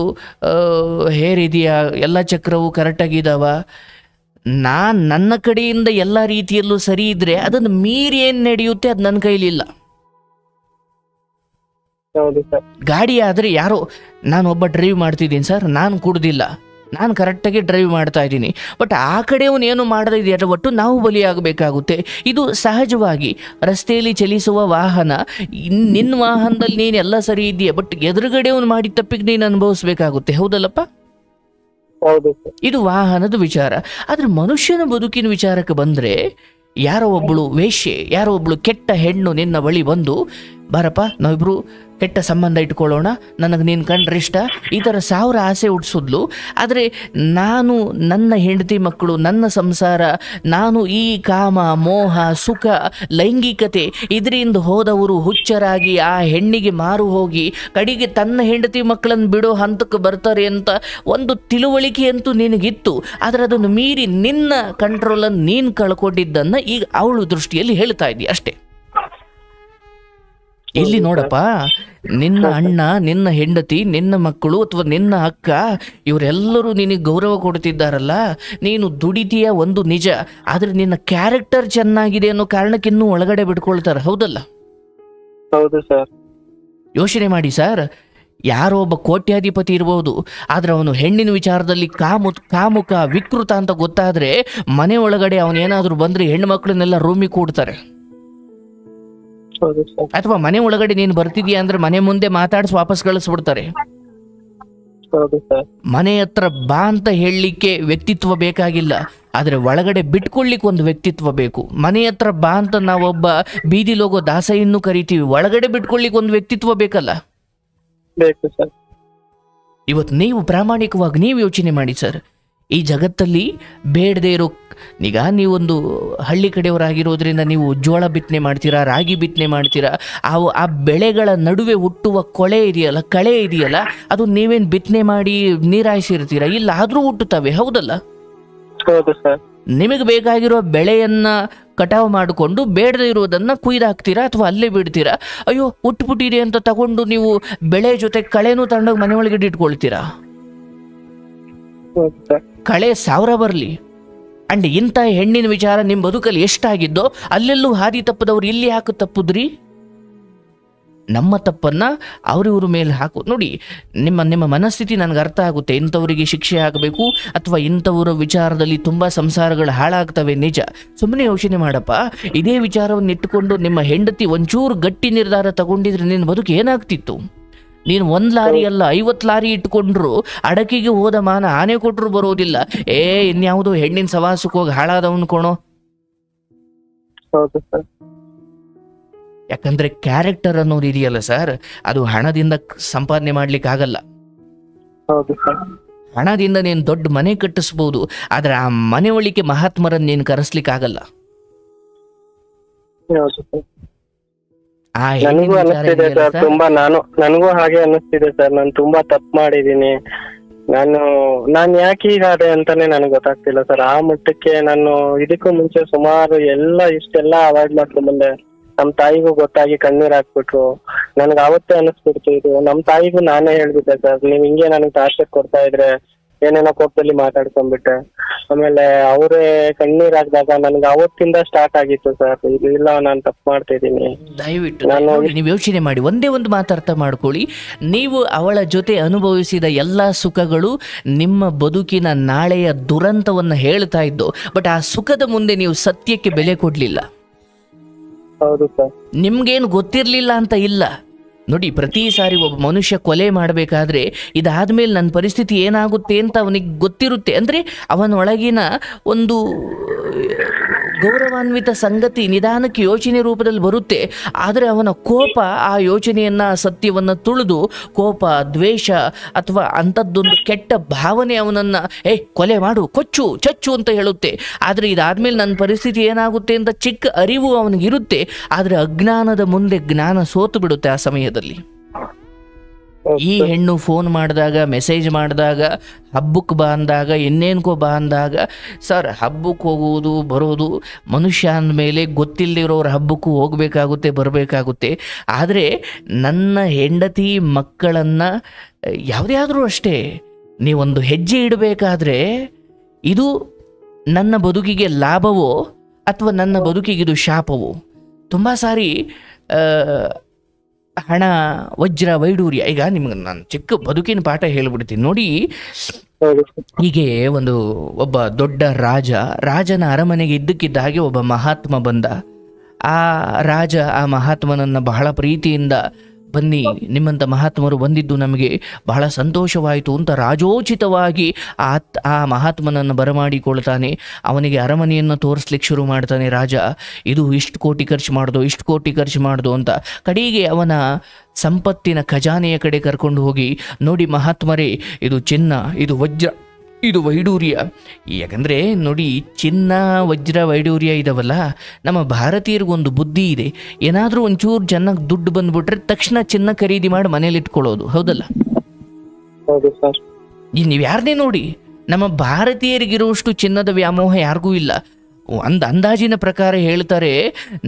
ಹೇರ್ ಇದೆಯಾ, ಎಲ್ಲ ಚಕ್ರವು ಕರೆಕ್ಟಾಗಿದ್ದಾವ, ನನ್ನ ಕಡೆಯಿಂದ ಎಲ್ಲ ರೀತಿಯಲ್ಲೂ ಸರಿ ಇದ್ದರೆ ಅದನ್ನು ಮೀರಿ ಏನು ನಡೆಯುತ್ತೆ ಅದು ನನ್ನ ಕೈಲಿಲ್ಲ. ಗಾಡಿ ಆದರೆ ಯಾರೋ, ನಾನೊಬ್ಬ ಡ್ರೈವ್ ಮಾಡ್ತಿದ್ದೀನಿ ಸರ್, ನಾನು ಕುಡ್ದಿಲ್ಲ, ನಾನು ಕರೆಕ್ಟಾಗಿ ಡ್ರೈವ್ ಮಾಡ್ತಾ ಇದ್ದೀನಿ, ಬಟ್ ಆ ಕಡೆಯವನು ಏನು ಮಾಡದಿದೆಯಲ್ಲ, ಒಟ್ಟು ನಾವು ಬಲಿಯಾಗಬೇಕಾಗುತ್ತೆ. ಇದು ಸಹಜವಾಗಿ ರಸ್ತೆಯಲ್ಲಿ ಚಲಿಸುವ ವಾಹನ, ನಿನ್ನ ವಾಹನದಲ್ಲಿ ನೀನು ಎಲ್ಲ ಸರಿ ಇದೆಯಾ, ಬಟ್ ಎದುರುಗಡೆಯವನು ಮಾಡಿದ ತಪ್ಪಿಗೆ ನೀನು ಅನುಭವಿಸ್ಬೇಕಾಗುತ್ತೆ. ಹೌದಲ್ಲಪ್ಪ? ಹೌದು. ಇದು ವಾಹನದ ವಿಚಾರ. ಆದರೆ ಮನುಷ್ಯನ ಬದುಕಿನ ವಿಚಾರಕ್ಕೆ ಬಂದರೆ, ಯಾರೋ ಒಬ್ಬಳು ವೇಶ್ಯೆ, ಯಾರೋ ಒಬ್ಬಳು ಕೆಟ್ಟ ಹೆಣ್ಣು ನಿನ್ನ ಬಳಿ ಬಂದು, ಬಾರಪ್ಪ ನಾವಿಬ್ರು ಕೆಟ್ಟ ಸಂಬಂಧ ಇಟ್ಕೊಳ್ಳೋಣ, ನನಗೆ ನೀನು ಕಂಡ್ರೆ ಇಷ್ಟ, ಈ ಥರ 1000 ಆಸೆ ಹುಟ್ಟಿಸಿದ್ಲು. ಆದರೆ ನಾನು, ನನ್ನ ಹೆಂಡತಿ ಮಕ್ಕಳು, ನನ್ನ ಸಂಸಾರ, ನಾನು ಈ ಕಾಮ ಮೋಹ ಸುಖ ಲೈಂಗಿಕತೆ ಇದರಿಂದ ಹೋದವರು ಹುಚ್ಚರಾಗಿ ಆ ಹೆಣ್ಣಿಗೆ ಮಾರು ಹೋಗಿ ಕಡೆಗೆ ತನ್ನ ಹೆಂಡತಿ ಮಕ್ಕಳನ್ನು ಬಿಡೋ ಹಂತಕ್ಕೆ ಬರ್ತಾರೆ ಅಂತ ಒಂದು ತಿಳುವಳಿಕೆ ಅಂತೂ ನಿನಗಿತ್ತು. ಆದರೆ ಅದನ್ನು ಮೀರಿ ನಿನ್ನ ಕಂಟ್ರೋಲನ್ನು ನೀನು ಕಳ್ಕೊಂಡಿದ್ದನ್ನು ಈಗ ಅವಳು ದೃಷ್ಟಿಯಲ್ಲಿ ಹೇಳ್ತಾ ಇದ್ದೀಯ ಅಷ್ಟೇ. ಇಲ್ಲಿ ನೋಡಪ್ಪ, ನಿನ್ನ ಅಣ್ಣ, ನಿನ್ನ ಹೆಂಡತಿ, ನಿನ್ನ ಮಕ್ಕಳು ಅಥವಾ ನಿನ್ನ ಅಕ್ಕ ಇವರೆಲ್ಲರೂ ನಿನಗೆ ಗೌರವ ಕೊಡ್ತಿದ್ದಾರಲ್ಲ, ನೀನು ದುಡಿತೀಯ ಒಂದು ನಿಜ, ಆದರೆ ನಿನ್ನ ಕ್ಯಾರೆಕ್ಟರ್ ಚೆನ್ನಾಗಿದೆ ಅನ್ನೋ ಕಾರಣಕ್ಕೆ ಇನ್ನೂ ಒಳಗಡೆ ಬಿಟ್ಕೊಳ್ತಾರೆ. ಹೌದಲ್ಲ? ಹೌದು ಸರ್. ಯೋಚನೆ ಮಾಡಿ ಸರ್, ಯಾರೋ ಒಬ್ಬ ಕೋಟ್ಯಾಧಿಪತಿ ಇರ್ಬೋದು, ಆದರೆ ಅವನು ಹೆಣ್ಣಿನ ವಿಚಾರದಲ್ಲಿ ಕಾಮುಕ ವಿಕೃತ ಅಂತ ಗೊತ್ತಾದರೆ ಮನೆ ಒಳಗಡೆ ಅವನೇನಾದರೂ ಬಂದರೆ ಹೆಣ್ಣು ಮಕ್ಕಳನ್ನೆಲ್ಲ ರೂಮಿಗೆ ಕೂಡ್ತಾರೆ. ಅಥವಾ ಮನೆ ಒಳಗಡೆ ನೀನು ಬರ್ತಿದ್ಯಾ ಅಂದ್ರೆ ಮನೆ ಮುಂದೆ ಮಾತಾಡಿಸಿ ವಾಪಸ್ ಕಳಿಸ್ಬಿಡ್ತಾರೆ. ಮನೆ ಹತ್ರ ಬಾ ಅಂತ ಹೇಳಲಿಕ್ಕೆ ವ್ಯಕ್ತಿತ್ವ ಬೇಕಾಗಿಲ್ಲ, ಆದರೆ ಒಳಗಡೆ ಬಿಟ್ಕೊಳ್ಳಿಕ್ಕೆ ಒಂದು ವ್ಯಕ್ತಿತ್ವ ಬೇಕು. ಮನೆ ಹತ್ರ ಬಾ ಅಂತ ನಾವೊಬ್ಬ ಬೀದಿಲಿ ಹೋಗೋ ದಾಸಯ್ಯನ್ನು ಕರಿತೀವಿ, ಒಳಗಡೆ ಬಿಟ್ಕೊಳ್ಳಿಕ್ಕೆ ಒಂದು ವ್ಯಕ್ತಿತ್ವ ಬೇಕಲ್ಲ. ಇವತ್ತು ನೀವು ಪ್ರಾಮಾಣಿಕವಾಗಿ ನೀವು ಯೋಚನೆ ಮಾಡಿ ಸರ್, ಈ ಜಗತ್ತಲ್ಲಿ ಬೇಡದೇ ಇರೋ ಈಗ ನೀವೊಂದು ಹಳ್ಳಿ ಕಡೆಯವರಾಗಿರೋದ್ರಿಂದ ನೀವು ಜೋಳ ಬಿತ್ತನೆ ಮಾಡ್ತೀರಾ, ರಾಗಿ ಬಿತ್ತನೆ ಮಾಡ್ತೀರಾ, ಆ ಬೆಳೆಗಳ ನಡುವೆ ಹುಟ್ಟುವ ಕಳೆ ಇದೆಯಲ್ಲ, ಅದು ನೀವೇನು ಬಿತ್ತನೆ ಮಾಡಿ ನೀರಾಯಿಸಿರ್ತೀರಾ? ಇಲ್ಲ, ಆದರೂ ಹುಟ್ಟುತ್ತವೆ, ಹೌದಲ್ಲ? ಹೌದು ಸರ್. ನಿಮಗೆ ಬೇಕಾಗಿರೋ ಬೆಳೆಯನ್ನ ಕಟಾವು ಮಾಡಿಕೊಂಡು ಬೇಡದೇ ಇರೋದನ್ನ ಕುಯ್ದಾಕ್ತೀರಾ ಅಥವಾ ಅಲ್ಲೇ ಬಿಡ್ತೀರಾ? ಅಯ್ಯೋ ಹುಟ್ಟುಬಿಟ್ಟಿದೆ ಅಂತ ತಗೊಂಡು ನೀವು ಬೆಳೆ ಜೊತೆ ಕಳೆನೂ ತಗೊಂಡೋಗಿ ಮನೆ ಒಳಗಡೆ ಇಟ್ಕೊಳ್ತೀರಾ? ಕಳೆ 1000 ಬರಲಿ, ಅಂಡ್ ಇಂಥ ಹೆಣ್ಣಿನ ವಿಚಾರ ನಿಮ್ಮ ಬದುಕಲ್ಲಿ ಎಷ್ಟಾಗಿದ್ದೋ ಅಲ್ಲೆಲ್ಲೂ ಹಾದಿ ತಪ್ಪದವ್ರು ಇಲ್ಲಿ ಯಾಕೆ ತಪ್ಪುದ್ರಿ? ನಮ್ಮ ತಪ್ಪನ್ನ ಅವ್ರಿವ್ರ ಮೇಲೆ ಹಾಕು. ನೋಡಿ, ನಿಮ್ಮ ಮನಸ್ಥಿತಿ ನನಗೆ ಅರ್ಥ ಆಗುತ್ತೆ. ಇಂಥವರಿಗೆ ಶಿಕ್ಷೆ ಆಗಬೇಕು ಅಥವಾ ಇಂಥವರ ವಿಚಾರದಲ್ಲಿ ತುಂಬ ಸಂಸಾರಗಳು ಹಾಳಾಗ್ತವೆ, ನಿಜ. ಸುಮ್ಮನೆ ಯೋಚನೆ ಮಾಡಪ್ಪ. ಇದೇ ವಿಚಾರವನ್ನು ಇಟ್ಟುಕೊಂಡು ನಿಮ್ಮ ಹೆಂಡತಿ ಒಂಚೂರು ಗಟ್ಟಿ ನಿರ್ಧಾರ ತಗೊಂಡಿದ್ರೆ ನಿನ್ನ ಬದುಕು ಏನಾಗ್ತಿತ್ತು? ನೀನು 1 ಲಾರಿ ಅಲ್ಲ 50 ಲಾರಿ ಇಟ್ಕೊಂಡ್ರು ಅಡಕೆಗೆ ಹೋದ ಮಾನ ಆನೆ ಕೊಟ್ಟರು ಬರೋದಿಲ್ಲ. ಇನ್ಯಾವುದೋ ಹೆಣ್ಣಿನ ಸವಾಸಕ್ಕೆ ಹೋಗಿ ಹಾಳಾದವನು ಕೊಣೋ. ಯಾಕಂದ್ರೆ ಕ್ಯಾರೆಕ್ಟರ್ ಅನ್ನೋದು ಇದೆಯಲ್ಲ ಸರ್, ಅದು ಹಣದಿಂದ ಸಂಪಾದನೆ ಮಾಡ್ಲಿಕ್ಕೆ ಆಗಲ್ಲ. ಹಣದಿಂದ ನೀನು ದೊಡ್ಡ ಮನೆ ಕಟ್ಟಿಸ್ಬೋದು, ಆದ್ರೆ ಆ ಮನೆ ಒಳಿಕೆ ಮಹಾತ್ಮರನ್ನ ನೀನು ಕರೆಸ್ಲಿಕ್ಕೆ ಆಗಲ್ಲ. ನನಗೂ ಅನಿಸ್ತಿದೆ ಸರ್, ತುಂಬಾ ನನಗೂ ಹಾಗೆ ಅನಿಸ್ತಿದೆ ಸರ್. ನಾನು ತುಂಬಾ ತಪ್ಪು ಮಾಡಿದೀನಿ. ನಾನು ಯಾಕೆ ಹೀಗಾದೆ ಅಂತಾನೆ ನನಗೆ ಗೊತ್ತಾಗ್ತಿಲ್ಲ ಸರ್. ಆ ಮಟ್ಟಕ್ಕೆ ನಾನು ಇದಕ್ಕೂ ಮುಂಚೆ ಸುಮಾರು ಇಷ್ಟೆಲ್ಲ ಅವಾಯ್ಡ್ ಮಾಡ್ಕೊಂಡ್ ಬಂದೆ. ನಮ್ ತಾಯಿಗೂ ಗೊತ್ತಾಗಿ ಕಣ್ಣೀರ್ ಹಾಕ್ಬಿಟ್ರು. ನನ್ಗೆ ಅವತ್ತೇ ಅನಿಸ್ಬಿಡ್ತು ಇದು. ನಮ್ ತಾಯಿಗೂ ನಾನೇ ಹೇಳ್ಬಿಟ್ಟೆ ಸರ್, ನೀವ್ ಹಿಂಗೆ ನನಗೆ ಟಾರ್ಚರ್ ಕೊಡ್ತಾ ಇದ್ರೆ ಏನೇನೋ ಕೋಪದಲ್ಲಿ ಮಾತಾಡ್ಕೊಂಡ್ಬಿಟ್ಟೆ. ಆಮೇಲೆ ಅವರೇ ಕಣ್ಣೀರ್ ಹಾಕಿದಾಗ ನನ್ಗೆ ಅವತ್ತಿಂದ ಸ್ಟಾರ್ಟ್ ಆಗಿತ್ತು ಸರ್, ಇಲ್ಲ ನಾನು ತಪ್ಪು ಮಾಡ್ತಿದ್ದೀನಿ. ದಯವಿಟ್ಟು ನೀವು ಯೋಚನೆ ಮಾಡಿ, ಒಂದೇ ಒಂದು ಮಾತು ಅರ್ಥ ಮಾಡ್ಕೊಳ್ಳಿ. ನೀವು ಅವಳ ಜೊತೆ ಅನುಭವಿಸಿದ ಎಲ್ಲ ಸುಖಗಳು ನಿಮ್ಮ ಬದುಕಿನ ನಾಳೆಯ ದುರಂತವನ್ನು ಹೇಳ್ತಾ ಇದ್ದು, ಬಟ್ ಆ ಸುಖದ ಮುಂದೆ ನೀವು ಸತ್ಯಕ್ಕೆ ಬೆಲೆ ಕೊಡ್ಲಿಲ್ಲ. ಹೌದು ಸರ್. ನಿಮ್ಗೇನು ಗೊತ್ತಿರ್ಲಿಲ್ಲ ಅಂತ ಇಲ್ಲ. ನೋಡಿ, ಪ್ರತಿ ಸಾರಿ ಒಬ್ಬ ಮನುಷ್ಯ ಕೊಲೆ ಮಾಡಬೇಕಾದ್ರೆ ಇದಾದ್ಮೇಲೆ ನನ್ನ ಪರಿಸ್ಥಿತಿ ಏನಾಗುತ್ತೆ ಅಂತ ಅವನಿಗೆ ಗೊತ್ತಿರುತ್ತೆ. ಅಂದರೆ ಅವನೊಳಗಿನ ಒಂದು ಗೌರವಾನ್ವಿತ ಸಂಗತಿ ನಿಧಾನಕ್ಕೆ ಯೋಚನೆ ರೂಪದಲ್ಲಿ ಬರುತ್ತೆ. ಆದರೆ ಅವನ ಕೋಪ ಆ ಯೋಚನೆಯನ್ನು, ಸತ್ಯವನ್ನು ತುಳಿದು ಕೋಪ, ದ್ವೇಷ ಅಥವಾ ಅಂಥದ್ದೊಂದು ಕೆಟ್ಟ ಭಾವನೆ ಅವನನ್ನು ಕೊಲೆ ಮಾಡು, ಕೊಚ್ಚು, ಚಚ್ಚು ಅಂತ ಹೇಳುತ್ತೆ. ಆದರೆ ಇದಾದ್ಮೇಲೆ ನನ್ನ ಪರಿಸ್ಥಿತಿ ಏನಾಗುತ್ತೆ ಅಂತ ಚಿಕ್ಕ ಅರಿವು ಅವನಿಗಿರುತ್ತೆ. ಆದರೆ ಅಜ್ಞಾನದ ಮುಂದೆ ಜ್ಞಾನ ಸೋತು ಬಿಡುತ್ತೆ ಆ ಸಮಯದಲ್ಲಿ. ಈ ಹೆಣ್ಣು ಫೋನ್ ಮಾಡಿದಾಗ, ಮೆಸೇಜ್ ಮಾಡಿದಾಗ, ಹಬ್ಬಕ್ಕೆ ಬಾ ಅಂದಾಗ, ಇನ್ನೇನ್ಕೋ ಬಾ ಅಂದಾಗ, ಸರ್ ಹಬ್ಬಕ್ಕೆ ಹೋಗುವುದು ಬರೋದು ಮನುಷ್ಯ ಅಂದಮೇಲೆ ಗೊತ್ತಿಲ್ಲದಿರೋರ ಹಬ್ಬಕ್ಕೂ ಹೋಗಬೇಕಾಗುತ್ತೆ, ಬರಬೇಕಾಗುತ್ತೆ. ಆದರೆ ನನ್ನ ಹೆಂಡತಿ ಮಕ್ಕಳನ್ನು ಯಾವುದೇ ಆದರೂ ಅಷ್ಟೇ, ನೀವೊಂದು ಹೆಜ್ಜೆ ಇಡಬೇಕಾದ್ರೆ ಇದು ನನ್ನ ಬದುಕಿಗೆ ಲಾಭವೋ ಅಥವಾ ನನ್ನ ಬದುಕಿಗಿದು ಶಾಪವೋ? ತುಂಬ ಸಾರಿ ಹಣ, ವಜ್ರ, ವೈಡೂರ್ಯ. ಈಗ ನಿಮ್ಗೆ ನಾನು ಚಿಕ್ಕ ಬದುಕಿನ ಪಾಠ ಹೇಳ್ಬಿಡ್ತೀನಿ ನೋಡಿ. ಹೀಗೆ ಒಬ್ಬ ದೊಡ್ಡ ರಾಜನ ಅರಮನೆಗೆ ಇದ್ದಕ್ಕಿದ್ದ ಹಾಗೆ ಒಬ್ಬ ಮಹಾತ್ಮ ಬಂದ. ಆ ರಾಜ ಆ ಮಹಾತ್ಮನನ್ನು ಬಹಳ ಪ್ರೀತಿಯಿಂದ, ಬನ್ನಿ ನಿಮ್ಮಂಥ ಮಹಾತ್ಮರು ಬಂದಿದ್ದು ನಮಗೆ ಬಹಳ ಸಂತೋಷವಾಯಿತು ಅಂತ ರಾಜೋಚಿತವಾಗಿ ಆ ಮಹಾತ್ಮನನ್ನು ಬರಮಾಡಿಕೊಳ್ತಾನೆ. ಅವನಿಗೆ ಅರಮನೆಯನ್ನು ತೋರಿಸ್ಲಿಕ್ಕೆ ಶುರು ಮಾಡ್ತಾನೆ ರಾಜ. ಇದು ಇಷ್ಟು ಕೋಟಿ ಖರ್ಚು ಮಾಡ್ದು ಅಂತ. ಕಡೆಗೆ ಅವನ ಸಂಪತ್ತಿನ ಖಜಾನೆಯ ಕಡೆ ಕರ್ಕೊಂಡು ಹೋಗಿ, ನೋಡಿ ಮಹಾತ್ಮರೇ, ಇದು ಚಿನ್ನ, ಇದು ವಜ್ರ, ಇದು ವೈಡೂರ್ಯ. ಯಾಕಂದರೆ ನೋಡಿ, ಚಿನ್ನ, ವಜ್ರ, ವೈಡೂರ್ಯ ಇದಾವಲ್ಲ, ನಮ್ಮ ಭಾರತೀಯರಿಗೊಂದು ಬುದ್ಧಿ ಇದೆ. ಏನಾದರೂ ಒಂಚೂರು ಚೆನ್ನಾಗಿ ದುಡ್ಡು ಬಂದ್ಬಿಟ್ರೆ ತಕ್ಷಣ ಚಿನ್ನ ಖರೀದಿ ಮಾಡಿ ಮನೇಲಿ ಇಟ್ಕೊಳ್ಳೋದು, ಹೌದಲ್ಲ? ನೀವು ಯಾರನ್ನೇ ನೋಡಿ, ನಮ್ಮ ಭಾರತೀಯರಿಗಿರುವಷ್ಟು ಚಿನ್ನದ ವ್ಯಾಮೋಹ ಯಾರಿಗೂ ಇಲ್ಲ. ಅಂದಾಜಿನ ಪ್ರಕಾರ ಹೇಳ್ತಾರೆ,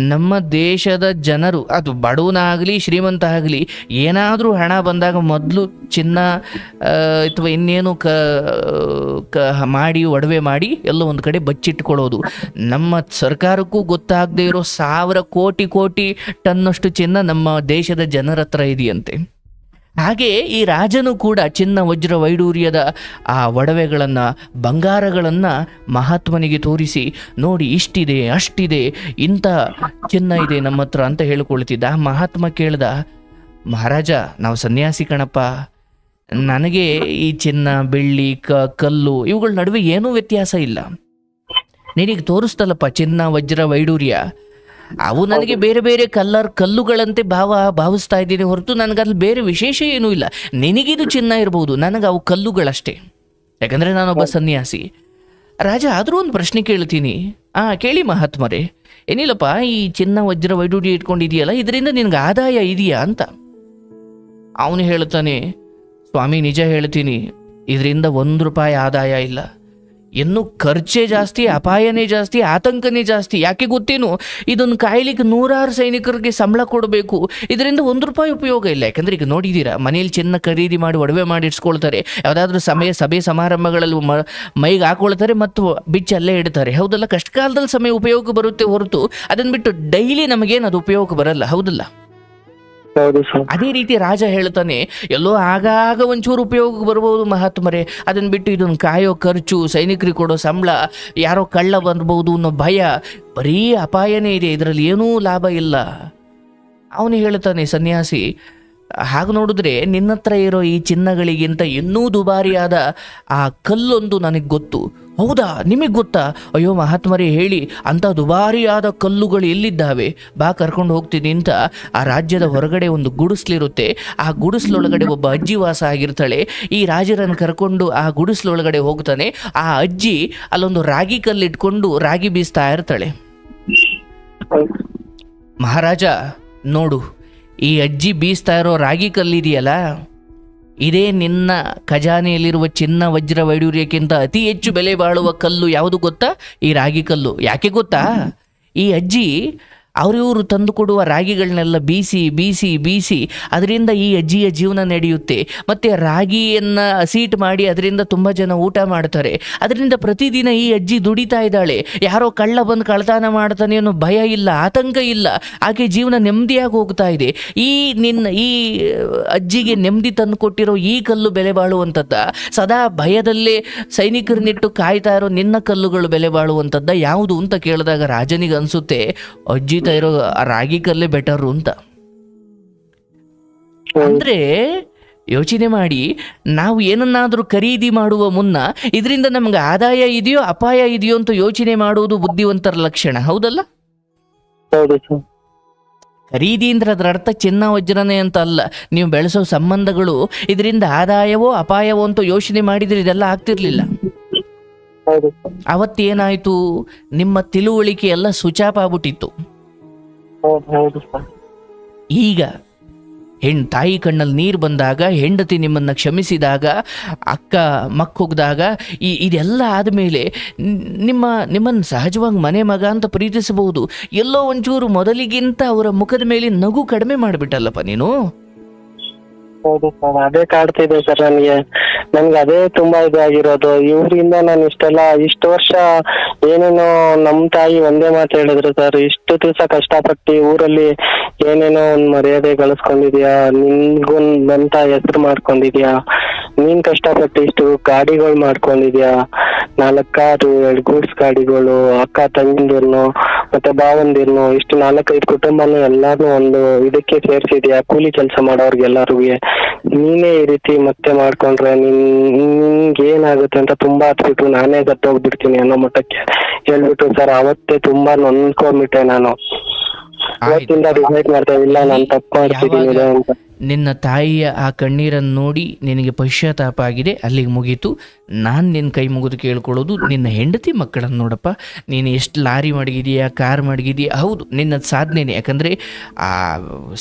ನಮ್ಮ ದೇಶದ ಜನರು, ಅದು ಬಡವನಾಗಲಿ ಶ್ರೀಮಂತ ಆಗಲಿ, ಏನಾದರೂ ಹಣ ಬಂದಾಗ ಮೊದಲು ಚಿನ್ನ ಅಥವಾ ಇನ್ನೇನು ಮಾಡಿ ಒಡವೆ ಮಾಡಿ ಎಲ್ಲೋ ಒಂದು ಕಡೆ ಬಚ್ಚಿಟ್ಕೊಳ್ಳೋದು. ನಮ್ಮ ಸರ್ಕಾರಕ್ಕೂ ಗೊತ್ತಾಗದೇ ಇರೋ 1000 ಕೋಟಿ ಟನ್ನಷ್ಟು ಚಿನ್ನ ನಮ್ಮ ದೇಶದ ಜನರ ಹತ್ರ ಇದೆಯಂತೆ. ಹಾಗೆ ಈ ರಾಜನು ಕೂಡ ಚಿನ್ನ, ವಜ್ರ, ವೈಡೂರ್ಯದ ಆ ಒಡವೆಗಳನ್ನು, ಬಂಗಾರಗಳನ್ನು ಮಹಾತ್ಮನಿಗೆ ತೋರಿಸಿ, ನೋಡಿ ಇಷ್ಟಿದೆ, ಅಷ್ಟಿದೆ, ಇಂಥ ಚಿನ್ನ ಇದೆ ನಮ್ಮ ಹತ್ರ ಅಂತ ಹೇಳಿಕೊಳ್ತಿದ್ದ. ಮಹಾತ್ಮ ಕೇಳ್ದ, ಮಹಾರಾಜ, ನಾವು ಸನ್ಯಾಸಿ ಕಣಪ್ಪ, ನನಗೆ ಈ ಚಿನ್ನ, ಬೆಳ್ಳಿ, ಕಲ್ಲು ಇವುಗಳ ನಡುವೆ ಏನೂ ವ್ಯತ್ಯಾಸ ಇಲ್ಲ. ನಿನಗೆ ತೋರಿಸ್ತಲ್ಲಪ್ಪ ಚಿನ್ನ, ವಜ್ರ, ವೈಡೂರ್ಯ, ಅವು ನನಗೆ ಬೇರೆ ಬೇರೆ ಕಲ್ಲುಗಳಂತೆ ಭಾವಿಸ್ತಾ ಇದ್ದೀನಿ ಹೊರತು ನನಗಲ್ಲಿ ಬೇರೆ ವಿಶೇಷ ಏನೂ ಇಲ್ಲ. ನಿನಗಿದು ಚಿನ್ನ ಇರ್ಬೋದು, ನನಗೆ ಅವು ಕಲ್ಲುಗಳಷ್ಟೇ, ಯಾಕಂದರೆ ನಾನೊಬ್ಬ ಸನ್ಯಾಸಿ. ರಾಜ ಆದರೂ ಒಂದು ಪ್ರಶ್ನೆ ಕೇಳ್ತೀನಿ. ಕೇಳಿ ಮಹಾತ್ಮರೇ, ಏನಿಲ್ಲಪ್ಪ, ಈ ಚಿನ್ನ ವಜ್ರ ವೈಡೂರ್ಯ ಇಟ್ಕೊಂಡಿದೆಯಲ್ಲ, ಇದರಿಂದ ನಿನ್ಗೆ ಆದಾಯ ಇದೆಯಾ ಅಂತ. ಅವನು ಹೇಳ್ತಾನೆ, ಸ್ವಾಮಿ ನಿಜ ಹೇಳ್ತೀನಿ, ಇದರಿಂದ 1 ರೂಪಾಯಿ ಆದಾಯ ಇಲ್ಲ. ಇನ್ನು ಖರ್ಚೇ ಜಾಸ್ತಿ, ಅಪಾಯನೇ ಜಾಸ್ತಿ, ಆತಂಕನೇ ಜಾಸ್ತಿ. ಯಾಕೆ ಗೊತ್ತೇನು? ಇದನ್ನು ಕಾಯ್ಲಿಕ್ಕೆ 100 ಸೈನಿಕರಿಗೆ ಸಂಬಳ ಕೊಡಬೇಕು. ಇದರಿಂದ 1 ರೂಪಾಯಿ ಉಪಯೋಗ ಇಲ್ಲ. ಯಾಕಂದ್ರೆ ಈಗ ನೋಡಿದ್ದೀರಾ, ಮನೇಲಿ ಚಿನ್ನ ಖರೀದಿ ಮಾಡಿ ಒಡವೆ ಮಾಡಿ ಇಟ್ಸ್ಕೊಳ್ತಾರೆ. ಯಾವುದಾದ್ರೂ ಸಭೆ ಸಮಾರಂಭಗಳಲ್ಲಿ ಮೈಗೆ ಹಾಕೊಳ್ತಾರೆ ಮತ್ತು ಬಿಚ್ಚಿ ಅಲ್ಲೇ ಇಡ್ತಾರೆ. ಹೌದಲ್ಲ? ಕಷ್ಟ ಕಾಲದಲ್ಲಿ ಸಮಯ ಉಪಯೋಗ ಬರುತ್ತೆ ಹೊರತು ಅದನ್ನು ಬಿಟ್ಟು ಡೈಲಿ ನಮಗೇನು ಅದು ಉಪಯೋಗ ಬರಲ್ಲ. ಹೌದಲ್ಲ? ಅದೇ ರೀತಿ ರಾಜ ಹೇಳ್ತಾನೆ, ಎಲ್ಲೋ ಆಗಾಗ ಒಂಚೂರು ಉಪಯೋಗ ಬರ್ಬೋದು ಮಹಾತ್ಮರೇ, ಅದನ್ನ ಬಿಟ್ಟು ಇದನ್ನು ಕಾಯೋ ಖರ್ಚು, ಸೈನಿಕರಿಗೆ ಕೊಡೋ ಸಂಬಳ, ಯಾರೋ ಕಳ್ಳ ಬರ್ಬೋದು ಅನ್ನೋ ಭಯ, ಬರೀ ಅಪಾಯನೇ ಇದೆ, ಇದರಲ್ಲಿ ಏನೂ ಲಾಭ ಇಲ್ಲ. ಅವನು ಹೇಳ್ತಾನೆ, ಸನ್ಯಾಸಿ, ಹಾಗೆ ನೋಡಿದ್ರೆ ನಿನ್ನ ಹತ್ರ ಇರೋ ಈ ಚಿನ್ನಗಳಿಗಿಂತ ಇನ್ನೂ ದುಬಾರಿಯಾದ ಆ ಕಲ್ಲೊಂದು ನನಗೆ ಗೊತ್ತು. ಹೌದಾ? ನಿಮಗೆ ಗೊತ್ತಾ? ಅಯ್ಯೋ ಮಹಾತ್ಮರೇ ಹೇಳಿ, ಅಂಥ ದುಬಾರಿಯಾದ ಕಲ್ಲುಗಳು ಎಲ್ಲಿದ್ದಾವೆ? ಬಾ, ಕರ್ಕೊಂಡು ಹೋಗ್ತೀನಿ ಅಂತ ಆ ರಾಜ್ಯದ ಹೊರಗಡೆ ಒಂದು ಗುಡಿಸ್ಲಿರುತ್ತೆ. ಆ ಗುಡಿಸ್ಲೊಳಗಡೆ ಒಬ್ಬ ಅಜ್ಜಿ ವಾಸ ಆಗಿರ್ತಾಳೆ. ಈ ರಾಜರನ್ನು ಕರ್ಕೊಂಡು ಆ ಗುಡಿಸ್ಲೊಳಗಡೆ ಹೋಗ್ತಾನೆ. ಆ ಅಜ್ಜಿ ಅಲ್ಲೊಂದು ರಾಗಿ ಕಲ್ಲು ಇಟ್ಕೊಂಡು ರಾಗಿ ಬೀಸ್ತಾ ಇರ್ತಾಳೆ. ಮಹಾರಾಜ ನೋಡು, ಈ ಅಜ್ಜಿ ಬೀಸ್ತಾ ಇರೋ ರಾಗಿ ಕಲ್ಲಿದೆಯಲ್ಲ, ಇದೇ ನಿನ್ನ ಖಜಾನೆಯಲ್ಲಿರುವ ಚಿನ್ನ ವಜ್ರ ವೈಡೂರ್ಯಕ್ಕಿಂತ ಅತಿ ಹೆಚ್ಚು ಬೆಲೆ ಬಾಳುವ ಕಲ್ಲು ಯಾವುದು ಗೊತ್ತಾ? ಈ ರಾಗಿ ಕಲ್ಲು. ಯಾಕೆ ಗೊತ್ತಾ? ಈ ಅಜ್ಜಿ ಅವರಿವರು ತಂದು ಕೊಡುವ ರಾಗಿಗಳನ್ನೆಲ್ಲ ಬೀಸಿ ಬೀಸಿ ಬೀಸಿ ಅದರಿಂದ ಈ ಅಜ್ಜಿಯ ಜೀವನ ನಡೆಯುತ್ತೆ. ಮತ್ತು ರಾಗಿಯನ್ನು ಹಸೀಟ್ ಮಾಡಿ ಅದರಿಂದ ತುಂಬ ಜನ ಊಟ ಮಾಡ್ತಾರೆ. ಅದರಿಂದ ಪ್ರತಿದಿನ ಈ ಅಜ್ಜಿ ದುಡಿತಾ ಇದ್ದಾಳೆ. ಯಾರೋ ಕಳ್ಳ ಬಂದು ಕಳ್ತನ ಮಾಡ್ತಾನೆ ಅನ್ನೋ ಭಯ ಇಲ್ಲ, ಆತಂಕ ಇಲ್ಲ. ಆಕೆ ಜೀವನ ನೆಮ್ಮದಿಯಾಗಿ ಹೋಗ್ತಾ ಇದೆ. ಈ ಅಜ್ಜಿಗೆ ನೆಮ್ಮದಿ ತಂದು ಕೊಟ್ಟಿರೋ ಈ ಕಲ್ಲು ಬೆಲೆ ಬಾಳುವಂಥದ್ದ? ಸದಾ ಭಯದಲ್ಲೇ ಸೈನಿಕರನ್ನಿಟ್ಟು ಕಾಯ್ತಾ ಇರೋ ನಿನ್ನ ಕಲ್ಲುಗಳು ಬೆಲೆ ಬಾಳುವಂಥದ್ದ ಯಾವುದು ಅಂತ ಕೇಳಿದಾಗ ರಾಜನಿಗೆ ಅನಿಸುತ್ತೆ, ಅಜ್ಜಿ ಇರೋ ರಾಗಿ ಕಲ್ಲೇ ಬೆಟರು ಅಂತ. ಅಂದ್ರೆ ಯೋಚನೆ ಮಾಡಿ, ನಾವು ಏನನ್ನಾದರೂ ಖರೀದಿ ಮಾಡುವ ಮುನ್ನ ಇದರಿಂದ ನಮ್ಗೆ ಆದಾಯ ಇದೆಯೋ ಅಪಾಯ ಇದೆಯೋ ಅಂತ ಯೋಚನೆ ಮಾಡುವುದು ಬುದ್ಧಿವಂತರ ಲಕ್ಷಣ. ಹೌದಲ್ಲ? ಖರೀದಿ ಅಂದ್ರೆ ಅದರ ಅರ್ಥ ಚಿನ್ನ ವಜ್ರನೇ ಅಂತ ಅಲ್ಲ. ನೀವು ಬೆಳೆಸೋ ಸಂಬಂಧಗಳು ಇದರಿಂದ ಆದಾಯವೋ ಅಪಾಯವೋ ಅಂತ ಯೋಚನೆ ಮಾಡಿದ್ರೆ ಇದೆಲ್ಲ ಆಗ್ತಿರ್ಲಿಲ್ಲ. ಅವತ್ತೇನಾಯ್ತು? ನಿಮ್ಮ ತಿಳುವಳಿಕೆ ಎಲ್ಲ ಸುಚಾಪ್ ಆಗ್ಬಿಟ್ಟಿತ್ತು. ಈಗ ತಾಯಿ ಕಣ್ಣಲ್ಲಿ ನೀರು ಬಂದಾಗ, ಹೆಂಡತಿ ನಿಮ್ಮನ್ನು ಕ್ಷಮಿಸಿದಾಗ, ಅಕ್ಕ ಮಕ್ಕೋಗ್ದಾಗ, ಇದೆಲ್ಲ ಆದಮೇಲೆ ನಿಮ್ಮನ್ನು ಸಹಜವಾಗಿ ಮನೆ ಮಗ ಅಂತ ಪ್ರೀತಿಸಬಹುದು. ಎಲ್ಲೋ ಒಂಚೂರು ಮೊದಲಿಗಿಂತ ಅವರ ಮುಖದ ಮೇಲೆ ನಗು ಕಡಿಮೆ ಮಾಡಿಬಿಟ್ಟಲ್ಲಪ್ಪ ನೀನು. ಹೌದು ಸರ್, ಅದೇ ಕಾಡ್ತಿದೆ ಸರ್ ನನ್ಗೆ ಅದೇ ತುಂಬಾ ಇದಾಗಿರೋದು. ಇವ್ರಿಂದ ನಾನು ಇಷ್ಟು ವರ್ಷ ಏನೇನೋ ನಮ್ ತಾಯಿ ಒಂದೇ ಮಾತು ಹೇಳಿದ್ರು ಸರ್, ಇಷ್ಟು ದಿವಸ ಕಷ್ಟಪಟ್ಟು ಊರಲ್ಲಿ ಏನೇನೋ ಒಂದ್ ಮರ್ಯಾದೆ ಗಳಿಸ್ಕೊಂಡಿದ್ಯಾ, ನಿನ್ಗೊಂದಂತ ಹೆಸರು ಮಾಡ್ಕೊಂಡಿದ್ಯಾ, ನೀನ್ ಕಷ್ಟಪಟ್ಟು ಇಷ್ಟು ಗಾಡಿಗಳು ಮಾಡ್ಕೊಂಡಿದ್ಯಾ, 4 ಕಾರು, 2 ಗೂಡ್ಸ್ ಗಾಡಿಗಳು, ಅಕ್ಕ ತಂಗಿಂದಿರ್ನು ಮತ್ತೆ ಭಾವಂದಿರ್ನು, ಇಷ್ಟು 4-5 ಕುಟುಂಬನು ಎಲ್ಲಾರು ಒಂದು ಇದಕ್ಕೆ ಸೇರ್ಸಿದ್ಯಾ, ಕೂಲಿ ಕೆಲಸ ಮಾಡೋರ್ಗೆಲ್ಲರಿಗೂ. ನೀನೇ ಈ ರೀತಿ ಮತ್ತೆ ಮಾಡ್ಕೊಂಡ್ರೆ ನಿನ್ಗೆ ಏನಾಗುತ್ತೆ ಅಂತ ತುಂಬಾ ಹತ್ಬಿಟ್ಟು ನಾನೇ ಸತ್ತೋಗ್ಬಿಡ್ತೀನಿ ಅನ್ನೋ ಮಟ್ಟಕ್ಕೆ ಹೇಳ್ಬಿಟ್ಟು ಸರ್, ಅವತ್ತೇ ತುಂಬಾ ನೊಂದ್ಕೊಂಡ್ಬಿಟ್ಟೆ ನಾನು. ಅವತ್ತಿಂದ ಡಿಸೈಡ್ ಮಾಡ್ತಾ ಇಲ್ಲ, ನಾನು ತಪ್ಪು ಮಾಡ್ತಿದ್ದೀನಿ ಅಂತ. ನಿನ್ನ ತಾಯಿಯ ಆ ಕಣ್ಣೀರನ್ನು ನೋಡಿ ನಿನಗೆ ಪಶ್ಚಾತ್ತಾಪ ಆಗಿದೆ, ಅಲ್ಲಿಗೆ ಮುಗೀತು. ನಾನು ನಿನ್ನ ಕೈ ಮುಗಿದು ಕೇಳ್ಕೊಳ್ಳೋದು, ನಿನ್ನ ಹೆಂಡತಿ ಮಕ್ಕಳನ್ನು ನೋಡಪ್ಪ, ನೀನು ಎಷ್ಟು ಲಾರಿ ಮಡಗಿದೀಯಾ, ಕಾರ್ ಮಡಗಿದೀಯಾ, ಹೌದು ನಿನ್ನ ಸಾಧನೆನೇ. ಯಾಕಂದರೆ ಆ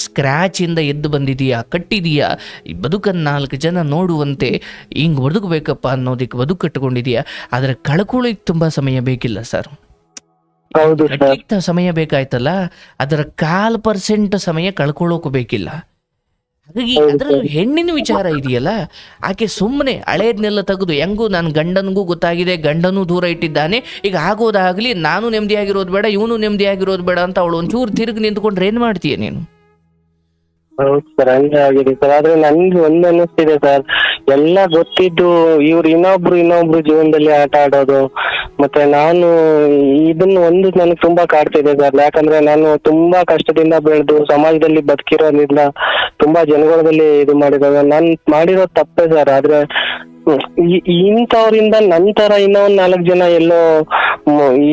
ಸ್ಕ್ರ್ಯಾಚಿಂದ ಎದ್ದು ಬಂದಿದೀಯಾ, ಕಟ್ಟಿದೀಯಾ, ಈ ಬದುಕನ್ನು 4 ಜನ ನೋಡುವಂತೆ ಹಿಂಗೆ ಬದುಕಬೇಕಪ್ಪ ಅನ್ನೋದಕ್ಕೆ ಬದುಕು ಕಟ್ಟಿಕೊಂಡಿದೀಯಾ. ಆದರೆ ಕಳ್ಕೊಳ್ಳೋಕೆ ತುಂಬ ಸಮಯ ಬೇಕಿಲ್ಲ ಸರ್. ಸಮಯ ಬೇಕಾಯ್ತಲ್ಲ, ಅದರ 1/4% ಸಮಯ ಕಳ್ಕೊಳ್ಳೋಕು ಬೇಕಿಲ್ಲ. ಹಾಗಾಗಿ ಅದರಲ್ಲಿ ಹೆಣ್ಣಿನ ವಿಚಾರ ಇದೆಯಲ್ಲ, ಆಕೆ ಸುಮ್ಮನೆ ಹಳೇದನ್ನೆಲ್ಲ ತೆಗೆದು ಹೆಂಗೂ ನನ್ನ ಗಂಡನಿಗೂ ಗೊತ್ತಾಗಿದೆ, ಗಂಡನೂ ದೂರ ಇಟ್ಟಿದ್ದಾನೆ, ಈಗ ಆಗೋದಾಗಲಿ, ನಾನು ನೆಮ್ಮದಿಯಾಗಿರೋದು ಬೇಡ, ಇವನು ನೆಮ್ಮದಿಯಾಗಿರೋದು ಬೇಡ ಅಂತ ಅವಳು ಒಂಚೂರು ತಿರುಗಿ ನಿಂತ್ಕೊಂಡ್ರೆ ಏನು ಮಾಡ್ತೀಯ ನೀನು? ಹೌದು ಸರ್, ಹಂಗೆ ಆಗಿದೆ ಸರ್. ಆದ್ರೆ ನನ್ಗೆ ಒಂದ್ ಅನ್ನಿಸ್ತಿದೆ ಸರ್, ಎಲ್ಲ ಗೊತ್ತಿದ್ದು ಇವ್ರು ಇನ್ನೊಬ್ರು ಜೀವನದಲ್ಲಿ ಆಟ ಆಡೋದು. ಮತ್ತೆ ನಾನು ಇದನ್ನ ಒಂದು ನನಗೆ ತುಂಬಾ ಕಾಡ್ತಿದೆ ಸರ್. ಯಾಕಂದ್ರೆ ನಾನು ತುಂಬಾ ಕಷ್ಟದಿಂದ ಬೆಳೆದು ಸಮಾಜದಲ್ಲಿ ಬದುಕಿರೋದ್ರಿಂದ ತುಂಬಾ ಜನಗಳಲ್ಲಿ ಇದು ಮಾಡಿರೋದು ನಾನು ಮಾಡಿರೋ ತಪ್ಪೇ ಸರ್. ಆದ್ರೆ ಇಂಥವ್ರಿಂದ ನಂತರ ಇನ್ನೊಂದ್ 4 ಜನ ಎಲ್ಲೋ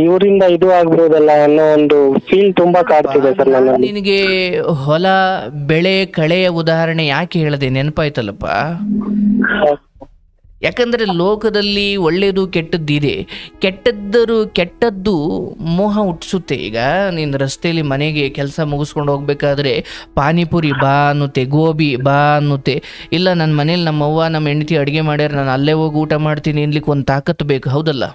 ಇವರಿಂದ ಇದು ಆಗ್ಬೋದಲ್ಲ ಅನ್ನೋ ಒಂದು ಫೀಲ್ ತುಂಬಾ ಕಾಡ್ತಿದೆ ಸರ್ ನನ್ನ. ನಿನಗೆ ಹೊಲ ಬೆಳೆ ಕಳೆಯ ಉದಾಹರಣೆ ಯಾಕೆ ಹೇಳಿದೆ ನೆನಪಾಯ್ತಲ್ಲಪ್ಪ. ಯಾಕಂದರೆ ಲೋಕದಲ್ಲಿ ಒಳ್ಳೆಯದು ಕೆಟ್ಟದ್ದಿದೆ. ಕೆಟ್ಟದ್ದು ಮೋಹ ಹುಟ್ಟಿಸುತ್ತೆ. ಈಗ ನೀನು ರಸ್ತೆಯಲ್ಲಿ ಮನೆಗೆ ಕೆಲಸ ಮುಗಿಸ್ಕೊಂಡು ಹೋಗ್ಬೇಕಾದ್ರೆ ಪಾನಿಪುರಿ ಬಾ ಅನ್ನುತ್ತೆ, ಗೋಬಿ ಬಾ ಅನ್ನುತ್ತೆ. ಇಲ್ಲ ನನ್ನ ಮನೇಲಿ ನಮ್ಮವ್ವ ನಮ್ಮ ಹೆಂಡತಿ ಅಡುಗೆ ಮಾಡ್ಯಾರ, ನಾನು ಅಲ್ಲೇ ಹೋಗಿ ಊಟ ಮಾಡ್ತೀನಿ ಅನ್ಲಿಕ್ಕೆ ಒಂದು ತಾಕತ್ತು ಬೇಕು, ಹೌದಲ್ಲ?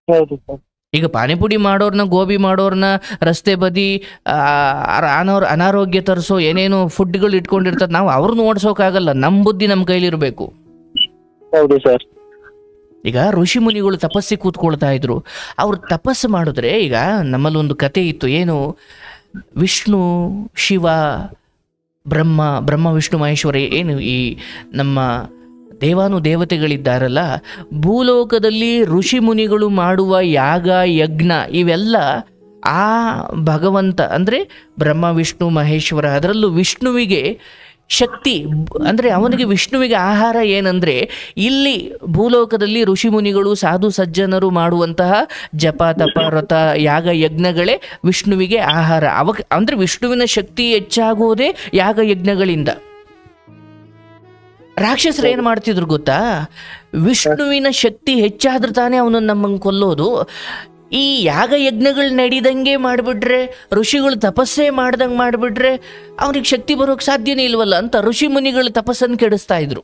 ಹೌದು ಸರ್. ಈಗ ಪಾನಿಪುರಿ ಮಾಡೋರ್ನ, ಗೋಬಿ ಮಾಡೋರ್ನ, ರಸ್ತೆ ಬದಿ ಅನಾರೋಗ್ಯ ತರಿಸೋ ಏನೇನು ಫುಡ್ಗಳು ಇಟ್ಕೊಂಡಿರ್ತಾರೆ, ನಾವು ಅವ್ರನ್ನ ಓಡಿಸೋಕ್ಕಾಗಲ್ಲ. ನಮ್ಮ ಬುದ್ಧಿ ನಮ್ಮ ಕೈಲಿರಬೇಕು. ಹೌದು ಸರ್. ಈಗ ಋಷಿ ಮುನಿಗಳು ತಪಸ್ಸಿ ಕೂತ್ಕೊಳ್ತಾ ಇದ್ರು. ಅವ್ರು ತಪಸ್ಸು ಮಾಡಿದ್ರೆ, ಈಗ ನಮ್ಮಲ್ಲಿ ಒಂದು ಕತೆ ಇತ್ತು. ಏನು? ವಿಷ್ಣು, ಶಿವ, ಬ್ರಹ್ಮ ವಿಷ್ಣು ಮಹೇಶ್ವರ, ಏನು ಈ ನಮ್ಮ ದೇವತೆಗಳಿದ್ದಾರಲ್ಲ, ಭೂಲೋಕದಲ್ಲಿ ಋಷಿ ಮುನಿಗಳು ಮಾಡುವ ಯಾಗ ಯಜ್ಞ ಇವೆಲ್ಲ ಆ ಭಗವಂತ ಅಂದರೆ ಬ್ರಹ್ಮ ವಿಷ್ಣು ಮಹೇಶ್ವರ, ಅದರಲ್ಲೂ ವಿಷ್ಣುವಿಗೆ ಶಕ್ತಿ ಅಂದರೆ ಅವನಿಗೆ ವಿಷ್ಣುವಿಗೆ ಆಹಾರ ಏನಂದರೆ, ಇಲ್ಲಿ ಭೂಲೋಕದಲ್ಲಿ ಋಷಿ ಮುನಿಗಳು ಸಾಧು ಸಜ್ಜನರು ಮಾಡುವಂತಹ ಜಪ ತಪ ವ್ರತ ಯಾಗ ಯಜ್ಞಗಳೇ ವಿಷ್ಣುವಿಗೆ ಆಹಾರ. ಅಂದರೆ ವಿಷ್ಣುವಿನ ಶಕ್ತಿ ಹೆಚ್ಚಾಗುವುದೇ ಯಾಗ ಯಜ್ಞಗಳಿಂದ. ರಾಕ್ಷಸರು ಏನು ಮಾಡ್ತಿದ್ರು ಗೊತ್ತಾ? ವಿಷ್ಣುವಿನ ಶಕ್ತಿ ಹೆಚ್ಚಾದ್ರೆ ತಾನೇ ಅವನನ್ನು ನಮ್ಮಂಗೆ ಕೊಲ್ಲೋದು. ಈ ಯಾಗ ಯಜ್ಞಗಳು ನಡೀದಂಗೆ ಮಾಡಿಬಿಟ್ರೆ, ಋಷಿಗಳು ತಪಸ್ಸೇ ಮಾಡ್ದಂಗೆ ಮಾಡಿಬಿಟ್ರೆ ಅವ್ರಿಗೆ ಶಕ್ತಿ ಬರೋಕ್ಕೆ ಸಾಧ್ಯನೇ ಇಲ್ವಲ್ಲ ಅಂತ ಋಷಿ ಮುನಿಗಳು ತಪಸ್ಸನ್ನು ಕೆಡಿಸ್ತಾ ಇದ್ರು.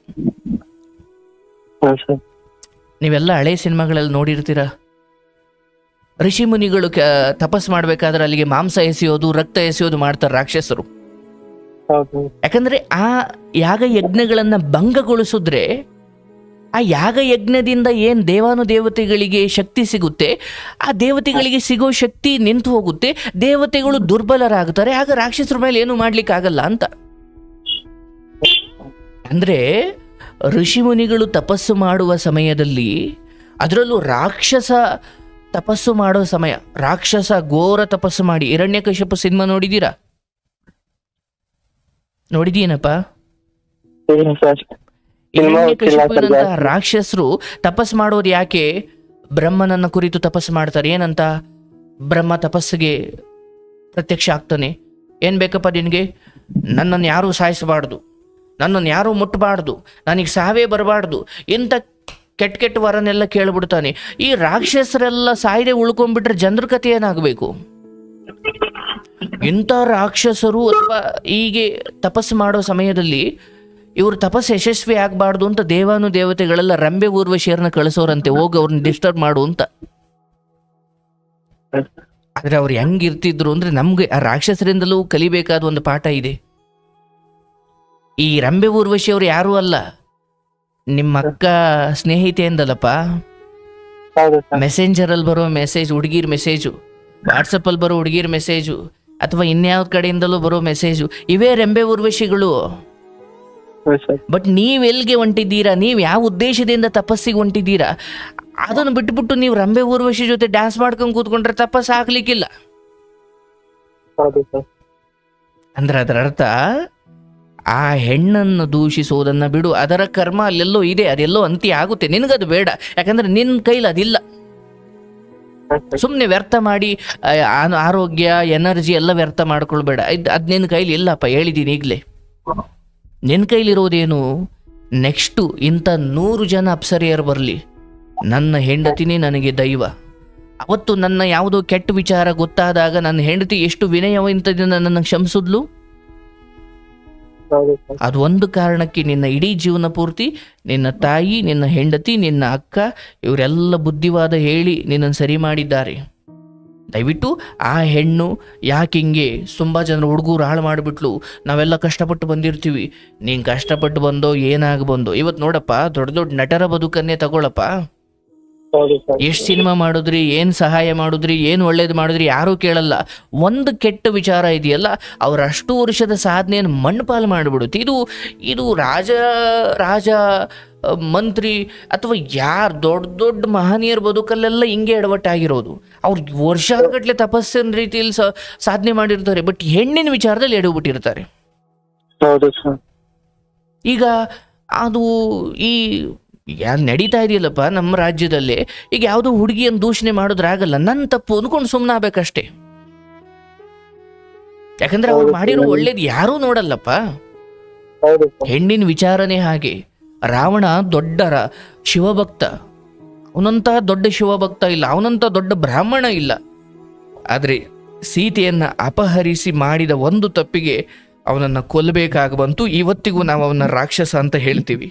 ನೀವೆಲ್ಲ ಹಳೆ ಸಿನಿಮಾಗಳಲ್ಲಿ ನೋಡಿರ್ತೀರ. ಋಷಿ ಮುನಿಗಳು ತಪಸ್ ಮಾಡ್ಬೇಕಾದ್ರೆ ಅಲ್ಲಿಗೆ ಮಾಂಸ ಎಸೆಯೋದು, ರಕ್ತ ಎಸೆಯೋದು ಮಾಡ್ತಾರೆ ರಾಕ್ಷಸರು. ಯಾಕಂದ್ರೆ ಆ ಯಾಗ ಯಜ್ಞಗಳನ್ನ ಭಂಗಗೊಳಿಸಿದ್ರೆ ಆ ಯಾಗ ಯಜ್ಞದಿಂದ ಏನ್ ದೇವತೆಗಳಿಗೆ ಶಕ್ತಿ ಸಿಗುತ್ತೆ, ಆ ದೇವತೆಗಳಿಗೆ ಸಿಗೋ ಶಕ್ತಿ ನಿಂತು ಹೋಗುತ್ತೆ, ದೇವತೆಗಳು ದುರ್ಬಲರಾಗುತ್ತಾರೆ. ಆಗ ರಾಕ್ಷಸರ ಮೇಲೆ ಏನು ಮಾಡ್ಲಿಕ್ಕೆ ಆಗಲ್ಲ ಅಂತ. ಅಂದ್ರೆ ಋಷಿ ಮುನಿಗಳು ತಪಸ್ಸು ಮಾಡುವ ಸಮಯದಲ್ಲಿ, ಅದರಲ್ಲೂ ರಾಕ್ಷಸ ತಪಸ್ಸು ಮಾಡೋ ಸಮಯ, ರಾಕ್ಷಸ ಘೋರ ತಪಸ್ಸು ಮಾಡಿ, ಹಿರಣ್ಯಕಶಿಪು ಸಿನಿಮಾ ನೋಡಿದೀರಾ? ನೋಡಿದೀನಪ್ಪ? ಹಿರಣ್ಯಕಶಿಪುವಿನಂತಹ ರಾಕ್ಷಸರು ತಪಸ್ ಮಾಡೋದು ಯಾಕೆ? ಬ್ರಹ್ಮನನ್ನ ಕುರಿತು ತಪಸ್ಸು ಮಾಡ್ತಾರೆ. ಏನಂತ? ಬ್ರಹ್ಮ ತಪಸ್ಸಿಗೆ ಪ್ರತ್ಯಕ್ಷ ಆಗ್ತಾನೆ. ಏನ್ ಬೇಕಪ್ಪ ನಿನಗೆ? ನನ್ನನ್ನು ಯಾರೂ ಸಾಯಿಸಬಾರ್ದು, ನನ್ನನ್ನು ಯಾರೂ ಮುಟ್ಟಬಾರ್ದು, ನನಗೆ ಸಾವೇ ಬರಬಾರ್ದು, ಇಂಥ ಕೆಟ್ಟ ವರನೆಲ್ಲ ಕೇಳ್ಬಿಡ್ತಾನೆ. ಈ ರಾಕ್ಷಸರೆಲ್ಲ ಸಾಯದೆ ಉಳ್ಕೊಂಡ್ಬಿಟ್ರೆ ಜನರ ಕಥೆ ಏನಾಗಬೇಕು? ಇಂಥ ರಾಕ್ಷಸರು ಅಥವಾ ಹೀಗೆ ತಪಸ್ಸು ಮಾಡೋ ಸಮಯದಲ್ಲಿ ಇವರು ತಪಸ್ಸು ಯಶಸ್ವಿ ಆಗಬಾರ್ದು ಅಂತ ದೇವತೆಗಳೆಲ್ಲ ರಂಬೆ ಊರ್ವಶಿಯರನ್ನ ಕಳಿಸೋರಂತೆ, ಹೋಗಿ ಅವ್ರನ್ನ ಡಿಸ್ಟರ್ಬ್ ಮಾಡು ಅಂತ. ಆದ್ರೆ ಅವ್ರು ಹೆಂಗಿರ್ತಿದ್ರು ಅಂದ್ರೆ, ನಮ್ಗೆ ಆ ರಾಕ್ಷಸರಿಂದಲೂ ಕಲಿಬೇಕಾದ ಒಂದು ಪಾಠ ಇದೆ. ಈ ರಂಬೆ ಊರ್ವಶಿ ಅವ್ರು ಯಾರೂ ಅಲ್ಲ, ನಿಮ್ಮ ಅಕ್ಕ ಸ್ನೇಹಿತೆ ಎಂದಲ್ಲಪ್ಪ. ಮೆಸೆಂಜರ್ ಅಲ್ಲಿ ಬರೋ ಮೆಸೇಜ್ ಹುಡುಗಿರ್ ಮೆಸೇಜು, ವಾಟ್ಸಪ್ ಅಲ್ಲಿ ಬರೋ ಹುಡುಗಿರ್ ಮೆಸೇಜು, ಅಥವಾ ಇನ್ಯಾವ ಕಡೆಯಿಂದಲೂ ಬರೋ ಮೆಸೇಜು, ಇವೇ ರೆಂಬೆ ಊರ್ವಶಿಗಳು. ಬಟ್ ನೀವ್ ಎಲ್ಗೆ ಹೊಂಟಿದ್ದೀರಾ? ನೀವು ಯಾವ ಉದ್ದೇಶದಿಂದ ತಪಸ್ಸಿಗೆ ಹೊಂಟಿದ್ದೀರಾ? ಅದನ್ನು ಬಿಟ್ಬಿಟ್ಟು ನೀವು ರಂಬೆ ಊರ್ವಶಿ ಜೊತೆ ಡ್ಯಾನ್ಸ್ ಮಾಡ್ಕೊಂಡು ಕೂತ್ಕೊಂಡ್ರೆ ತಪಸ್ಸು ಆಗ್ಲಿಕ್ಕಿಲ್ಲ. ಅಂದ್ರೆ ಅದರ ಅರ್ಥ, ಆ ಹೆಣ್ಣನ್ನು ದೂಷಿಸೋದನ್ನ ಬಿಡು, ಅದರ ಕರ್ಮ ಅಲ್ಲೆಲ್ಲೋ ಇದೆ, ಅದೆಲ್ಲೋ ಅಂತ್ಯ ಆಗುತ್ತೆ. ನಿನಗದು ಬೇಡ, ಯಾಕಂದ್ರೆ ನಿನ್ನ ಕೈಲಿ ಅದಿಲ್ಲ. ಸುಮ್ಮನೆ ವ್ಯರ್ಥ ಮಾಡಿ ಆರೋಗ್ಯ ಎನರ್ಜಿ ಎಲ್ಲ ವ್ಯರ್ಥ ಮಾಡ್ಕೊಳ್ಬೇಡ. ಅದ್ ನಿನ್ನ ಕೈಲಿ ಇಲ್ಲಪ್ಪ, ಹೇಳಿದ್ದೀನಿ ಈಗಲೇ. ನಿನ್ನ ಕೈಲಿರೋದೇನು? ನೆಕ್ಸ್ಟು ಇಂಥ 100 ಜನ ಅಪ್ಸರಿಯರು ಬರಲಿ, ನನ್ನ ಹೆಂಡತಿನೇ ನನಗೆ ದೈವ. ಅವತ್ತು ನನ್ನ ಯಾವುದೋ ಕೆಟ್ಟ ವಿಚಾರ ಗೊತ್ತಾದಾಗ ನನ್ನ ಹೆಂಡತಿ ಎಷ್ಟು ವಿನಯವಂತದಿಂದ ನನ್ನ ಕ್ಷಮಿಸಿದ್ಲು. ಅದು ಒಂದು ಕಾರಣಕ್ಕೆ ನಿನ್ನ ಇಡೀ ಜೀವನ ಪೂರ್ತಿ ನಿನ್ನ ತಾಯಿ, ನಿನ್ನ ಹೆಂಡತಿ, ನಿನ್ನ ಅಕ್ಕ ಇವರೆಲ್ಲ ಬುದ್ಧಿವಾದ ಹೇಳಿ ನಿನ್ನನ್ನು ಸರಿ ಮಾಡಿದ್ದಾರೆ. ದಯವಿಟ್ಟು ಆ ಹೆಣ್ಣು ಯಾಕೆ ಹಿಂಗೆ ತುಂಬ ಜನ ಹುಡುಗರು ಹಾಳು ಮಾಡಿಬಿಟ್ಲು, ನಾವೆಲ್ಲ ಕಷ್ಟಪಟ್ಟು ಬಂದಿರ್ತೀವಿ, ನೀನು ಕಷ್ಟಪಟ್ಟು ಬಂದೋ ಏನಾಗ ಬಂದೋ. ಇವತ್ತು ನೋಡಪ್ಪ, ದೊಡ್ಡ ದೊಡ್ಡ ನಟರ ಬದುಕನ್ನೇ ತಗೊಳಪ್ಪ. ಎಷ್ಟು ಸಿನಿಮಾ ಮಾಡಿದ್ರಿ, ಏನು ಸಹಾಯ ಮಾಡಿದ್ರಿ, ಏನು ಒಳ್ಳೇದು ಮಾಡಿದ್ರಿ, ಯಾರೂ ಕೇಳಲ್ಲ. ಒಂದು ಕೆಟ್ಟ ವಿಚಾರ ಇದೆಯಲ್ಲ, ಅವ್ರ ಅಷ್ಟು ವರ್ಷದ ಸಾಧನೆಯನ್ನು ಮಣ್ಣುಪಾಲು ಮಾಡಿಬಿಡುತ್ತೆ. ಇದು ರಾಜ ಮಂತ್ರಿ ಅಥವಾ ಯಾರು ದೊಡ್ಡ ಮಹನೀಯರ ಬದುಕಲ್ಲೆಲ್ಲ ಹಿಂಗೆ ಎಡವಟ್ಟಾಗಿರೋದು. ಅವ್ರು ವರ್ಷಗಟ್ಟಲೆ ತಪಸ್ಸಿನ ರೀತಿಯಲ್ಲಿ ಸಾಧನೆ ಮಾಡಿರ್ತಾರೆ, ಬಟ್ ಹೆಣ್ಣಿನ ವಿಚಾರದಲ್ಲಿ ಎಡವಿಬಿಟ್ಟಿರ್ತಾರೆ. ಈಗ ಅದು ಯಾರು ನಡೀತಾ ಇದೆಯಲ್ಲಪ್ಪ ನಮ್ಮ ರಾಜ್ಯದಲ್ಲಿ, ಈಗ ಯಾವುದೋ ಹುಡುಗಿಯನ್ನು ದೂಷಣೆ ಮಾಡೋದ್ರಾಗಲ್ಲ, ನನ್ನ ತಪ್ಪು ಅಂದ್ಕೊಂಡು ಸುಮ್ಮನೆ ಆಗ್ಬೇಕಷ್ಟೇ. ಯಾಕಂದ್ರೆ ಅವ್ರು ಮಾಡಿರೋ ಒಳ್ಳೇದು ಯಾರೂ ನೋಡಲ್ಲಪ್ಪ. ಹೆಣ್ಣಿನ ವಿಚಾರನೇ ಹಾಗೆ. ರಾವಣ ದೊಡ್ಡ ಶಿವಭಕ್ತ, ಅವನಂತಹ ದೊಡ್ಡ ಶಿವಭಕ್ತ ಇಲ್ಲ, ಅವನಂತ ದೊಡ್ಡ ಬ್ರಾಹ್ಮಣ ಇಲ್ಲ. ಆದರೆ ಸೀತೆಯನ್ನು ಅಪಹರಿಸಿ ಮಾಡಿದ ಒಂದು ತಪ್ಪಿಗೆ ಅವನನ್ನು ಕೊಲ್ಲಬೇಕಾಗಿ ಬಂತು. ಇವತ್ತಿಗೂ ನಾವು ಅವನ ರಾಕ್ಷಸ ಅಂತ ಹೇಳ್ತೀವಿ.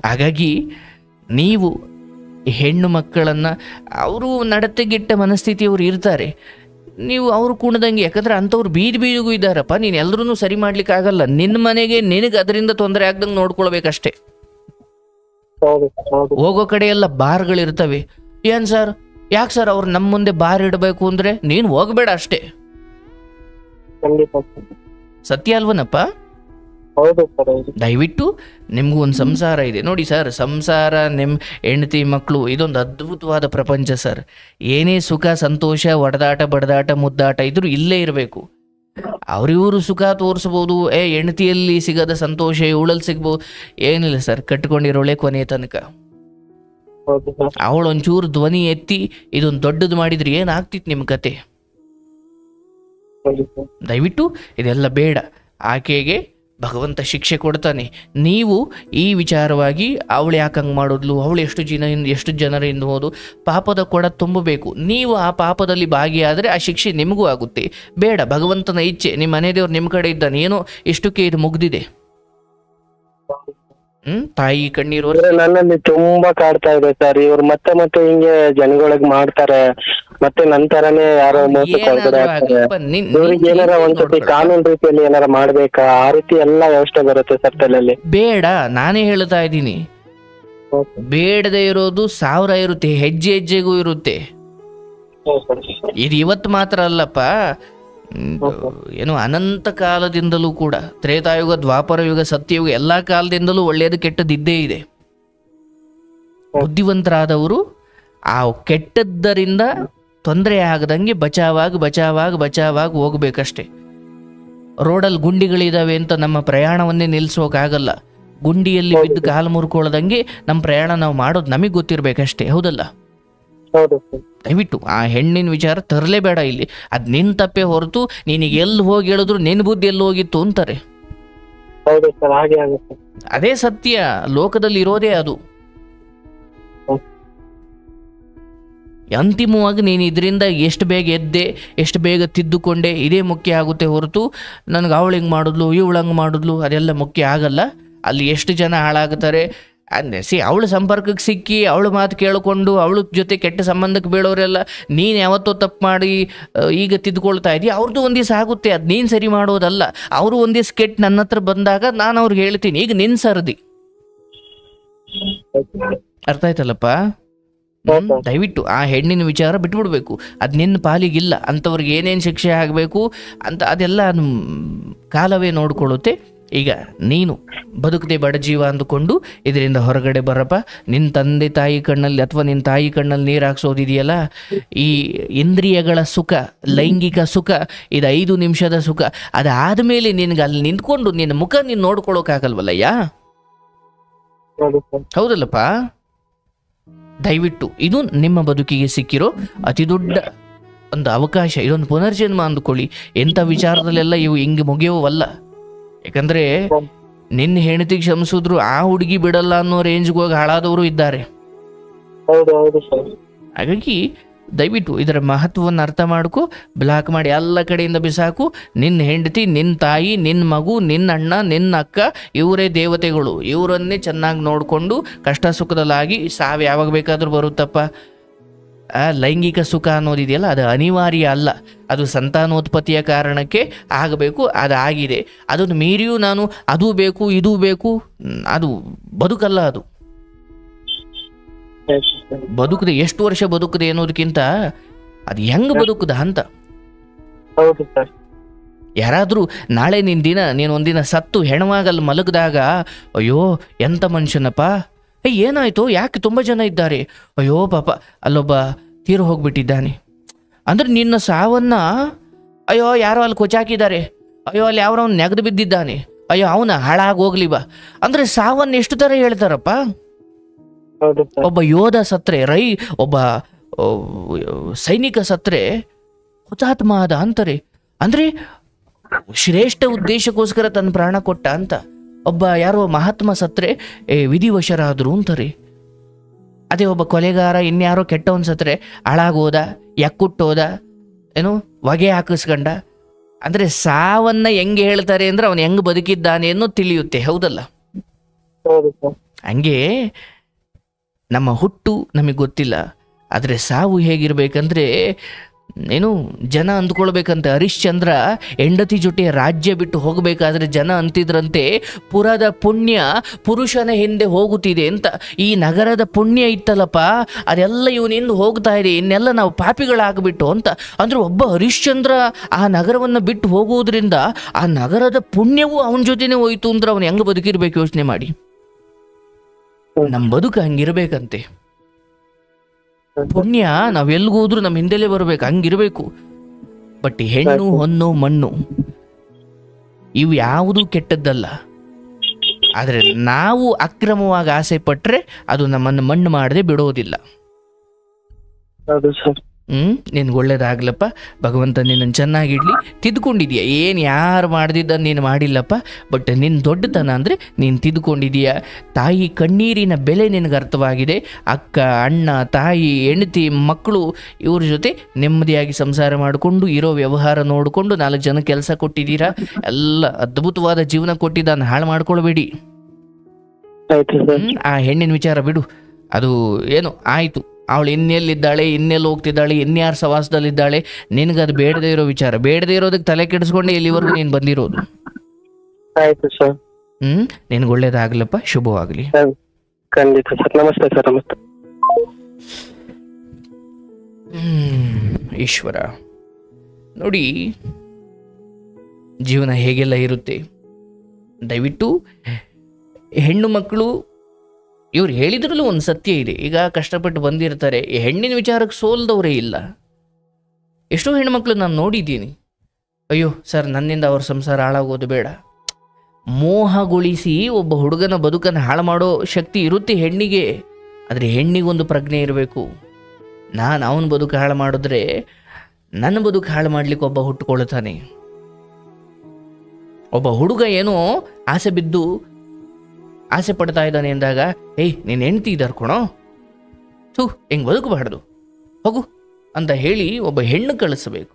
ಹಾಗಾಗಿ ನೀವು ಹೆಣ್ಣು ಮಕ್ಕಳನ್ನು, ಅವರು ನಡತೆಗಿಟ್ಟ ಮನಸ್ಥಿತಿಯವರು ಇರ್ತಾರೆ, ನೀವು ಅವರು ಕುಣದಂಗೆ, ಯಾಕಂದ್ರೆ ಅಂಥವ್ರು ಬೀದಿ ಬೀದಿಗೂ ಇದ್ದಾರಪ್ಪ. ನೀನು ಎಲ್ಲರೂ ಸರಿ ಮಾಡ್ಲಿಕ್ಕೆ ಆಗಲ್ಲ. ನಿನ್ನ ಮನೆಗೆ ನಿನಗೆ ಅದರಿಂದ ತೊಂದರೆ ಆಗ್ದಂಗೆ ನೋಡ್ಕೊಳ್ಬೇಕಷ್ಟೇ. ಹೋಗೋ ಕಡೆ ಎಲ್ಲ ಬಾರ್ಗಳಿರ್ತವೆ. ಏನ್ ಸರ್, ಯಾಕೆ ಸರ್ ಅವ್ರು ನಮ್ಮ ಮುಂದೆ ಬಾರ್ ಇಡಬೇಕು ಅಂದ್ರೆ ನೀನು ಹೋಗ್ಬೇಡ ಅಷ್ಟೇ. ಸತ್ಯ ಅಲ್ವನಪ್ಪ? ದಯವಿಟ್ಟು ನಿಮ್ಗೂ ಒಂದು ಸಂಸಾರ ಇದೆ ನೋಡಿ ಸರ್. ಸಂಸಾರ, ನಿಮ್ಮ ಹೆಂಡತಿ ಮಕ್ಕಳು, ಇದೊಂದು ಅದ್ಭುತವಾದ ಪ್ರಪಂಚ ಸರ್. ಏನೇ ಸುಖ ಸಂತೋಷ, ಒಡೆದಾಟ ಬಡದಾಟ ಮುದ್ದಾಟ ಇದ್ರೂ ಇಲ್ಲೇ ಇರಬೇಕು. ಅವ್ರಿವರು ಸುಖ ತೋರಿಸ್ಬೋದು, ಹೆಂಡತಿಯಲ್ಲಿ ಸಿಗದ ಸಂತೋಷ ಇವಳಲ್ಲಿ ಸಿಗ್ಬೋದು. ಏನಿಲ್ಲ ಸರ್, ಕಟ್ಕೊಂಡಿರೋಳೆ ಕೊನೆಯ ತನಕ. ಅವಳೊಂಚೂರು ಧ್ವನಿ ಎತ್ತಿ ಇದೊಂದು ದೊಡ್ಡದು ಮಾಡಿದ್ರೆ ಏನಾಗ್ತಿತ್ತು ನಿಮ್ಮ ಕತೆ? ದಯವಿಟ್ಟು ಇದೆಲ್ಲ ಬೇಡ. ಆಕೆಗೆ ಭಗವಂತ ಶಿಕ್ಷೆ ಕೊಡ್ತಾನೆ. ನೀವು ಈ ವಿಚಾರವಾಗಿ ಅವಳು ಯಾಕೆ ಹಂಗೆ ಮಾಡಿದ್ಲು, ಅವಳು ಎಷ್ಟು ಜನರಿಂದ ಹೋದು, ಪಾಪದ ಕೊಡ ತುಂಬಬೇಕು. ನೀವು ಆ ಪಾಪದಲ್ಲಿ ಭಾಗಿಯಾದರೆ ಆ ಶಿಕ್ಷೆ ನಿಮಗೂ ಆಗುತ್ತೆ. ಬೇಡ, ಭಗವಂತನ ಇಚ್ಛೆ. ನಿಮ್ಮ ಮನೆ ದೇವ್ರು ನಿಮ್ಮ ಕಡೆ ಇದ್ದಾನೆ. ಏನೋ ಇಷ್ಟಕ್ಕೆ ಇದು ಮುಗ್ದಿದೆ. ತಾಯಿ ಕಣ್ಣೀರು ನನ್ನಲ್ಲಿ ತುಂಬಾ ಕಾಡ್ತಾ ಇದೆ ಸರ್. ಇವ್ರು ಮತ್ತೆ ಮತ್ತೆ ಹಿಂಗೆ ಜನಗಳಿಗೆ ಮಾಡ್ತಾರೆ, ಮತ್ತೆ ನಂತರನೇ ಯಾರೋ ಮೋಸಕ್ಕೆ ಇವ್ರಿಗೆ ಏನಾರ ಒಂದ್ಸತಿ ಕಾನೂನು ರೀತಿಯಲ್ಲಿ ಏನಾರ ಮಾಡ್ಬೇಕಾ, ಆ ರೀತಿ ಎಲ್ಲ ವ್ಯವಸ್ಥೆ ಬರುತ್ತೆ ಸರ್ ತಲೆಯಲ್ಲಿ. ಬೇಡ, ನಾನೇ ಹೇಳ್ತಾ ಇದ್ದೀನಿ. ಬೇಡದೆ ಇರೋದು 1000 ಇರುತ್ತೆ, ಹೆಜ್ಜೆ ಹೆಜ್ಜೆಗೂ ಇರುತ್ತೆ. ಇದು ಇವತ್ತು ಮಾತ್ರ ಅಲ್ಲಪ್ಪ, ಏನು ಅನಂತ ಕಾಲದಿಂದಲೂ ಕೂಡ, ತ್ರೇತಾಯುಗ, ದ್ವಾಪರ ಯುಗ, ಸತ್ಯಯುಗ, ಎಲ್ಲಾ ಕಾಲದಿಂದಲೂ ಒಳ್ಳೆಯದು ಕೆಟ್ಟದಿದ್ದೇ ಇದೆ. ಬುದ್ಧಿವಂತರಾದವರು ಆ ಕೆಟ್ಟದ್ದರಿಂದ ತೊಂದರೆ ಆಗದಂಗೆ ಬಚಾವಾಗಿ ಹೋಗ್ಬೇಕಷ್ಟೆ. ರೋಡಲ್ಲಿ ಗುಂಡಿಗಳಿದಾವೆ ಅಂತ ನಮ್ಮ ಪ್ರಯಾಣವನ್ನೇ ನಿಲ್ಲಿಸೋಕಾಗಲ್ಲ. ಗುಂಡಿಯಲ್ಲಿ ಬಿದ್ದು ಕಾಲು ಮುರ್ಕೊಳ್ಳದಂಗೆ ನಮ್ಮ ಪ್ರಯಾಣ ನಾವು ಮಾಡೋದು ನಮಗೆ ಗೊತ್ತಿರ್ಬೇಕಷ್ಟೇ, ಹೌದಲ್ಲ? ದಯವಿಟ್ಟು ಆ ಹೆಣ್ಣಿನ ವಿಚಾರ ತರಲೇಬೇಡ ಇಲ್ಲಿ. ಅದ್ ನಿನ್ ತಪ್ಪೇ ಹೊರತು ನೀನಿಗೆ ಎಲ್ಲಿ ಹೋಗಿ ಹೇಳಿದ್ರು ನಿನ್ ಬುದ್ಧಿ ಎಲ್ಲಿ ಹೋಗಿತ್ತು ಅಂತಾರೆ. ಅದೇ ಸತ್ಯ, ಲೋಕದಲ್ಲಿ ಇರೋದೇ ಅದು. ಅಂತಿಮವಾಗಿ ನೀನು ಇದರಿಂದ ಎಷ್ಟು ಬೇಗ ಎದ್ದೆ, ಎಷ್ಟು ಬೇಗ ತಿದ್ದುಕೊಂಡೆ, ಇದೇ ಮುಖ್ಯ ಆಗುತ್ತೆ ಹೊರತು ನನಗೆ ಅವಳು ಹಿಂಗೆ ಮಾಡಿದ್ಲು, ಇವಳು ಹಂಗೆ ಮಾಡಿದ್ಲು, ಅದೆಲ್ಲ ಮುಖ್ಯ ಆಗಲ್ಲ. ಅಲ್ಲಿ ಎಷ್ಟು ಜನ ಹಾಳಾಗುತ್ತಾರೆ ಅವಳ ಸಂಪರ್ಕಕ್ಕೆ ಸಿಕ್ಕಿ ಅವಳ ಮಾತು ಕೇಳಿಕೊಂಡು ಅವಳ ಜೊತೆ ಕೆಟ್ಟ ಸಂಬಂಧಕ್ಕೆ ಬೀಳೋರೆಲ್ಲ ನೀನು ಯಾವತ್ತೋ ತಪ್ಪು ಮಾಡಿ ಈಗ ತಿದ್ದುಕೊಳ್ತಾ ಇದೀಯ. ಅವ್ರದ್ದು ಒಂದು ದಿವಸ ಆಗುತ್ತೆ, ಅದು ನೀನು ಸರಿ ಮಾಡೋದಲ್ಲ. ಅವರು ಒಂದು ದಿವಸ ಕೆಟ್ಟು ನನ್ನ ಹತ್ರ ಬಂದಾಗ ನಾನು ಅವ್ರಿಗೆ ಹೇಳ್ತೀನಿ, ಈಗ ನಿನ್ನ ಸರದಿ. ಅರ್ಥ ಆಯ್ತಲ್ಲಪ್ಪ? ದಯವಿಟ್ಟು ಆ ಹೆಣ್ಣಿನ ವಿಚಾರ ಬಿಟ್ಬಿಡ್ಬೇಕು. ಅದು ನಿನ್ನ ಪಾಲಿಗಿಲ್ಲ. ಅಂಥವ್ರಿಗೆ ಏನೇನು ಶಿಕ್ಷೆ ಆಗಬೇಕು ಅಂತ ಅದೆಲ್ಲ ಕಾಲವೇ ನೋಡ್ಕೊಳ್ಳುತ್ತೆ. ಈಗ ನೀನು ಬದುಕದೆ ಬಡ ಜೀವ ಅಂದುಕೊಂಡು ಇದರಿಂದ ಹೊರಗಡೆ ಬರಪ್ಪ. ನಿನ್ನ ತಂದೆ ತಾಯಿ ಕಣ್ಣಲ್ಲಿ ಅಥವಾ ನಿನ್ನ ತಾಯಿ ಕಣ್ಣಲ್ಲಿ ನೀರು ಹಾಕ್ಸೋದಿದೆಯಲ್ಲ, ಈ ಇಂದ್ರಿಯಗಳ ಸುಖ, ಲೈಂಗಿಕ ಸುಖ, ಇದು 5 ನಿಮಿಷದ ಸುಖ. ಅದಾದಮೇಲೆ ನಿನಗೆ ಅಲ್ಲಿ ನಿಂತ್ಕೊಂಡು ನಿನ್ನ ಮುಖ ನೀನು ನೋಡ್ಕೊಳ್ಳೋಕ್ಕಾಗಲ್ವಲ್ಲಯ್ಯ? ಹೌದಲ್ಲಪ್ಪ? ದಯವಿಟ್ಟು ಇದು ನಿಮ್ಮ ಬದುಕಿಗೆ ಸಿಕ್ಕಿರೋ ಅತಿ ದೊಡ್ಡ ಒಂದು ಅವಕಾಶ. ಇದೊಂದು ಪುನರ್ಜನ್ಮ ಅಂದುಕೊಳ್ಳಿ. ಎಂಥ ವಿಚಾರದಲ್ಲೆಲ್ಲ ಇವು ಹಿಂಗೆ ಮುಗಿಯೋವಲ್ಲ. ಯಾಕಂದ್ರೆ ನಿನ್ನ ಹೆಂಡತಿಗೆ ಕ್ಷಮಿಸಿದ್ರು ಆ ಹುಡುಗಿ ಬಿಡಲ್ಲ ಅನ್ನೋ ರೇಂಜ್ಗೆ ಹೋಗಿ ಹಾಳಾದವರು ಇದ್ದಾರೆ. ಹಾಗಾಗಿ ದಯವಿಟ್ಟು ಇದರ ಮಹತ್ವವನ್ನು ಅರ್ಥ ಮಾಡ್ಕೊ. ಬ್ಲಾಕ್ ಮಾಡಿ ಎಲ್ಲ ಕಡೆಯಿಂದ ಬಿಸಾಕು. ನಿನ್ನ ಹೆಂಡತಿ, ನಿನ್ನ ತಾಯಿ, ನಿನ್ನ ಮಗು, ನಿನ್ನ ಅಣ್ಣ, ನಿನ್ನ ಅಕ್ಕ, ಇವರೇ ದೇವತೆಗಳು. ಇವರನ್ನೇ ಚೆನ್ನಾಗಿ ನೋಡಿಕೊಂಡು ಕಷ್ಟ ಸುಖದಲ್ಲಾಗಿ ಸಾವು ಯಾವಾಗ ಬೇಕಾದರೂ ಬರುತ್ತಪ್ಪ. ಲೈಂಗಿಕ ಸುಖ ಅನ್ನೋದಿದೆಯಲ್ಲ, ಅದು ಅನಿವಾರ್ಯ ಅಲ್ಲ. ಅದು ಸಂತಾನೋತ್ಪತ್ತಿಯ ಕಾರಣಕ್ಕೆ ಆಗಬೇಕು, ಅದಾಗಿದೆ. ಅದನ್ನು ಮೀರಿಯೂ ನಾನು ಅದು ಬೇಕು ಇದು ಬೇಕು, ಅದು ಬದುಕಲ್ಲ. ಅದು ಬದುಕದೆ ಎಷ್ಟು ವರ್ಷ ಬದುಕದೆ ಅನ್ನೋದಕ್ಕಿಂತ ಅದು ಹೆಂಗ್ ಬದುಕದ ಅಂತ. ಯಾರಾದ್ರೂ ನಾಳೆ ನೀನು ಒಂದಿನ ಸತ್ತು ಹೆಣವಾಗಲ್ಲಿ ಮಲಗಿದಾಗ ಅಯ್ಯೋ ಎಂತ ಮನುಷ್ಯನಪ್ಪ, ಏನಾಯ್ತು, ಯಾಕೆ ತುಂಬ ಜನ ಇದ್ದಾರೆ, ಅಯ್ಯೋ ಪಾಪ ಅಲ್ಲೊಬ್ಬ ತೀರು ಹೋಗ್ಬಿಟ್ಟಿದ್ದಾನೆ ಅಂದ್ರೆ ನಿನ್ನ ಸಾವನ್ನ ಅಯ್ಯೋ ಯಾರೋ ಅಲ್ಲಿ ಕೊಚಾಕಿದ್ದಾರೆ, ಅಯ್ಯೋ ಅಲ್ಲಿ ಯಾರೋ ಅವ್ನು ನೆಗೆದು ಬಿದ್ದಿದ್ದಾನೆ, ಅಯ್ಯೋ ಅವನ ಹಾಳಾಗಿ ಹೋಗ್ಲಿ ಬಾ ಅಂದ್ರೆ ಸಾವನ್ನ ಎಷ್ಟು ತರ ಹೇಳ್ತಾರಪ್ಪ. ಒಬ್ಬ ಯೋಧ ಸತ್ರೆ, ಒಬ್ಬ ಸೈನಿಕ ಸತ್ರೆ ಹುತಾತ್ಮ ಆದ ಅಂತಾರೆ. ಅಂದ್ರೆ ಶ್ರೇಷ್ಠ ಉದ್ದೇಶಕ್ಕೋಸ್ಕರ ತನ್ನ ಪ್ರಾಣ ಕೊಟ್ಟ ಅಂತ. ಒಬ್ಬ ಯಾರೋ ಮಹಾತ್ಮ ಸತ್ರೆ ವಿಧಿವಶರಾದ್ರು ಅಂತಾರೆ. ಅದೇ ಒಬ್ಬ ಕೊಲೆಗಾರ ಇನ್ಯಾರೋ ಕೆಟ್ಟವನ್ ಸತ್ರೆ ಹಾಳಾಗೋದ, ಯಕ್ಕುಟ್ಟೋದ, ಏನು ಹೊಗೆ ಹಾಕಿಸ್ಕೊಂಡ. ಅಂದ್ರೆ ಸಾವನ್ನ ಹೆಂಗೆ ಹೇಳ್ತಾರೆ ಅಂದ್ರೆ ಅವನು ಹೆಂಗ್ ಬದುಕಿದ್ದಾನೆ ಅನ್ನೋ ತಿಳಿಯುತ್ತೆ. ಹೌದಲ್ಲ? ಹೌದು ಸರ್. ಹಂಗೆ ನಮ್ಮ ಹುಟ್ಟು ನಮಗೆ ಗೊತ್ತಿಲ್ಲ, ಆದರೆ ಸಾವು ಹೇಗಿರ್ಬೇಕಂದ್ರೆ ಏನು ಜನ ಅಂದ್ಕೊಳ್ಬೇಕಂತೆ. ಹರಿಶ್ಚಂದ್ರ ಹೆಂಡತಿ ಜೊತೆ ರಾಜ್ಯ ಬಿಟ್ಟು ಹೋಗಬೇಕಾದ್ರೆ ಜನ ಅಂತಿದ್ರಂತೆ, ಪುರದ ಪುಣ್ಯ ಪುರುಷನ ಹಿಂದೆ ಹೋಗುತ್ತಿದೆ ಅಂತ. ಈ ನಗರದ ಪುಣ್ಯ ಇತ್ತಲ್ಲಪ್ಪ, ಅದೆಲ್ಲ ಇವನಿಂದ ಹೋಗ್ತಾ ಇದೆ, ಇನ್ನೆಲ್ಲ ನಾವು ಪಾಪಿಗಳಾಗ್ಬಿಟ್ಟು ಅಂತ. ಅಂದ್ರೆ ಒಬ್ಬ ಹರಿಶ್ಚಂದ್ರ ಆ ನಗರವನ್ನು ಬಿಟ್ಟು ಹೋಗುವುದರಿಂದ ಆ ನಗರದ ಪುಣ್ಯವು ಅವನ ಜೊತೆನೆ ಹೋಯ್ತು ಅಂದ್ರೆ ಅವನು ಹೆಂಗೆ ಬದುಕಿರ್ಬೇಕು ಯೋಚನೆ ಮಾಡಿ. ನಮ್ಮ ಬದುಕು ಹಂಗಿರ್ಬೇಕಂತೆ. ಪುಣ್ಯ ನಾವೆಲ್ಗೋದ್ರು ನಮ್ಮ ಹಿಂದೆಲೇ ಬರ್ಬೇಕು, ಹಂಗಿರ್ಬೇಕು. ಬಟ್ ಹೆಣ್ಣು ಹೊನ್ನು ಮಣ್ಣು ಇವು ಯಾವುದು ಕೆಟ್ಟದ್ದಲ್ಲ. ಆದರೆ ನಾವು ಅಕ್ರಮವಾಗಿ ಆಸೆ ಪಟ್ರೆ ಅದು ನಮ್ಮನ್ನು ಮಣ್ಣು ಮಾಡದೆ ಬಿಡೋದಿಲ್ಲ. ನಿನ್ಗೆ ಒಳ್ಳೇದಾಗ್ಲಪ್ಪ, ಭಗವಂತ ನಿನ್ನನ್ನು ಚೆನ್ನಾಗಿಡ್ಲಿ. ತಿದ್ಕೊಂಡಿದ್ಯಾ, ಏನು ಯಾರು ಮಾಡ್ದಿದ್ದ ನೀನು ಮಾಡಿಲ್ಲಪ್ಪ. ಬಟ್ ನಿನ್ನ ದೊಡ್ಡತನ ಅಂದರೆ ನೀನು ತಿದ್ಕೊಂಡಿದೀಯ. ತಾಯಿ ಕಣ್ಣೀರಿನ ಬೆಲೆ ನಿನಗೆ ಅರ್ಥವಾಗಿದೆ. ಅಕ್ಕ, ಅಣ್ಣ, ತಾಯಿ, ಹೆಂಡತಿ, ಮಕ್ಕಳು ಇವ್ರ ಜೊತೆ ನೆಮ್ಮದಿಯಾಗಿ ಸಂಸಾರ ಮಾಡಿಕೊಂಡು ಇರೋ ವ್ಯವಹಾರ ನೋಡಿಕೊಂಡು 4 ಜನ ಕೆಲಸ ಕೊಟ್ಟಿದ್ದೀರಾ. ಎಲ್ಲ ಅದ್ಭುತವಾದ ಜೀವನ ಕೊಟ್ಟಿದ್ದಾನೆ, ಹಾಳು ಮಾಡ್ಕೊಳ್ಬೇಡಿ. ಆ ಹೆಣ್ಣಿನ ವಿಚಾರ ಬಿಡು, ಅದು ಏನು ಆಯಿತು. ಅವಳು ಇನ್ನೆಲ್ಲಿದ್ದಾಳೆ, ಇನ್ನೆಲ್ಲಿ ಹೋಗ್ತಿದ್ದಾಳೆ, ಇನ್ಯಾರ ಸವಾಸದಲ್ಲಿದ್ದಾಳೆ, ನಿನಗದು ಬೇಡದೇ ಇರೋ ವಿಚಾರ. ಬೇಡದೇ ಇರೋದಕ್ಕೆ ತಲೆ ಕೆಡಿಸ್ಕೊಂಡೆ ಇಲ್ಲಿವರೆಗೂ ನೀನು ಬಂದಿರೋದು. ಆಯ್ತು ಸರ್. ನಿನ್ಗೆ ಒಳ್ಳೇದಾಗ್ಲಪ್ಪ, ಶುಭವಾಗಲಿ. ಖಂಡಿತ ಸರ್. ನಮಸ್ತೆ ಸರ್. ನಮಸ್ತೆ. ಈಶ್ವರ ನೋಡಿ, ಜೀವನ ಹೇಗೆಲ್ಲ ಇರುತ್ತೆ. ದಯವಿಟ್ಟು ಹೆಣ್ಣು ಮಕ್ಕಳು ಇವ್ರು ಹೇಳಿದ್ರಲ್ಲೂ ಒಂದು ಸತ್ಯ ಇದೆ. ಈಗ ಕಷ್ಟಪಟ್ಟು ಬಂದಿರ್ತಾರೆ, ಈ ಹೆಣ್ಣಿನ ವಿಚಾರಕ್ಕೆ ಸೋಲ್ದವರೇ ಇಲ್ಲ. ಎಷ್ಟೋ ಹೆಣ್ಮಕ್ಳು ನಾನು ನೋಡಿದ್ದೀನಿ, ಅಯ್ಯೋ ಸರ್ ನನ್ನಿಂದ ಅವ್ರ ಸಂಸಾರ ಹಾಳಾಗೋದು ಬೇಡ. ಮೋಹಗೊಳಿಸಿ ಒಬ್ಬ ಹುಡುಗನ ಬದುಕನ್ನು ಹಾಳು ಮಾಡೋ ಶಕ್ತಿ ಇರುತ್ತೆ ಹೆಣ್ಣಿಗೆ. ಆದರೆ ಹೆಣ್ಣಿಗೊಂದು ಪ್ರಜ್ಞೆ ಇರಬೇಕು. ನಾನು ಅವನ ಬದುಕು ಹಾಳು ಮಾಡಿದ್ರೆ ನನ್ನ ಬದುಕು ಹಾಳು ಮಾಡ್ಲಿಕ್ಕೆ ಒಬ್ಬ ಹುಟ್ಟುಕೊಳ್ತಾನೆ. ಒಬ್ಬ ಹುಡುಗ ಏನೋ ಆಸೆ ಬಿದ್ದು ಆಸೆ ಪಡ್ತಾ ಇದ್ದಾನೆ ಅಂದಾಗ, ಏಯ್ ನೀನು ಹೆಂಡ್ತಿ ಇದ್ದಾರೆ ಕಣೋ, ಹೆಂಗೆ ಬದುಕಬಾರ್ದು, ಹೋಗು ಅಂತ ಹೇಳಿ ಒಬ್ಬ ಹೆಣ್ಣು ಕಳಿಸಬೇಕು.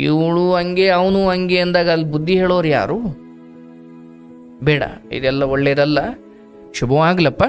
ಇವಳು ಹಂಗೆ ಅವನು ಹಂಗೆ ಅಂದಾಗ ಅಲ್ಲಿ ಬುದ್ಧಿ ಹೇಳೋರು ಯಾರು? ಬೇಡ, ಇದೆಲ್ಲ ಒಳ್ಳೇದಲ್ಲ. ಶುಭವಾಗ್ಲಪ್ಪ.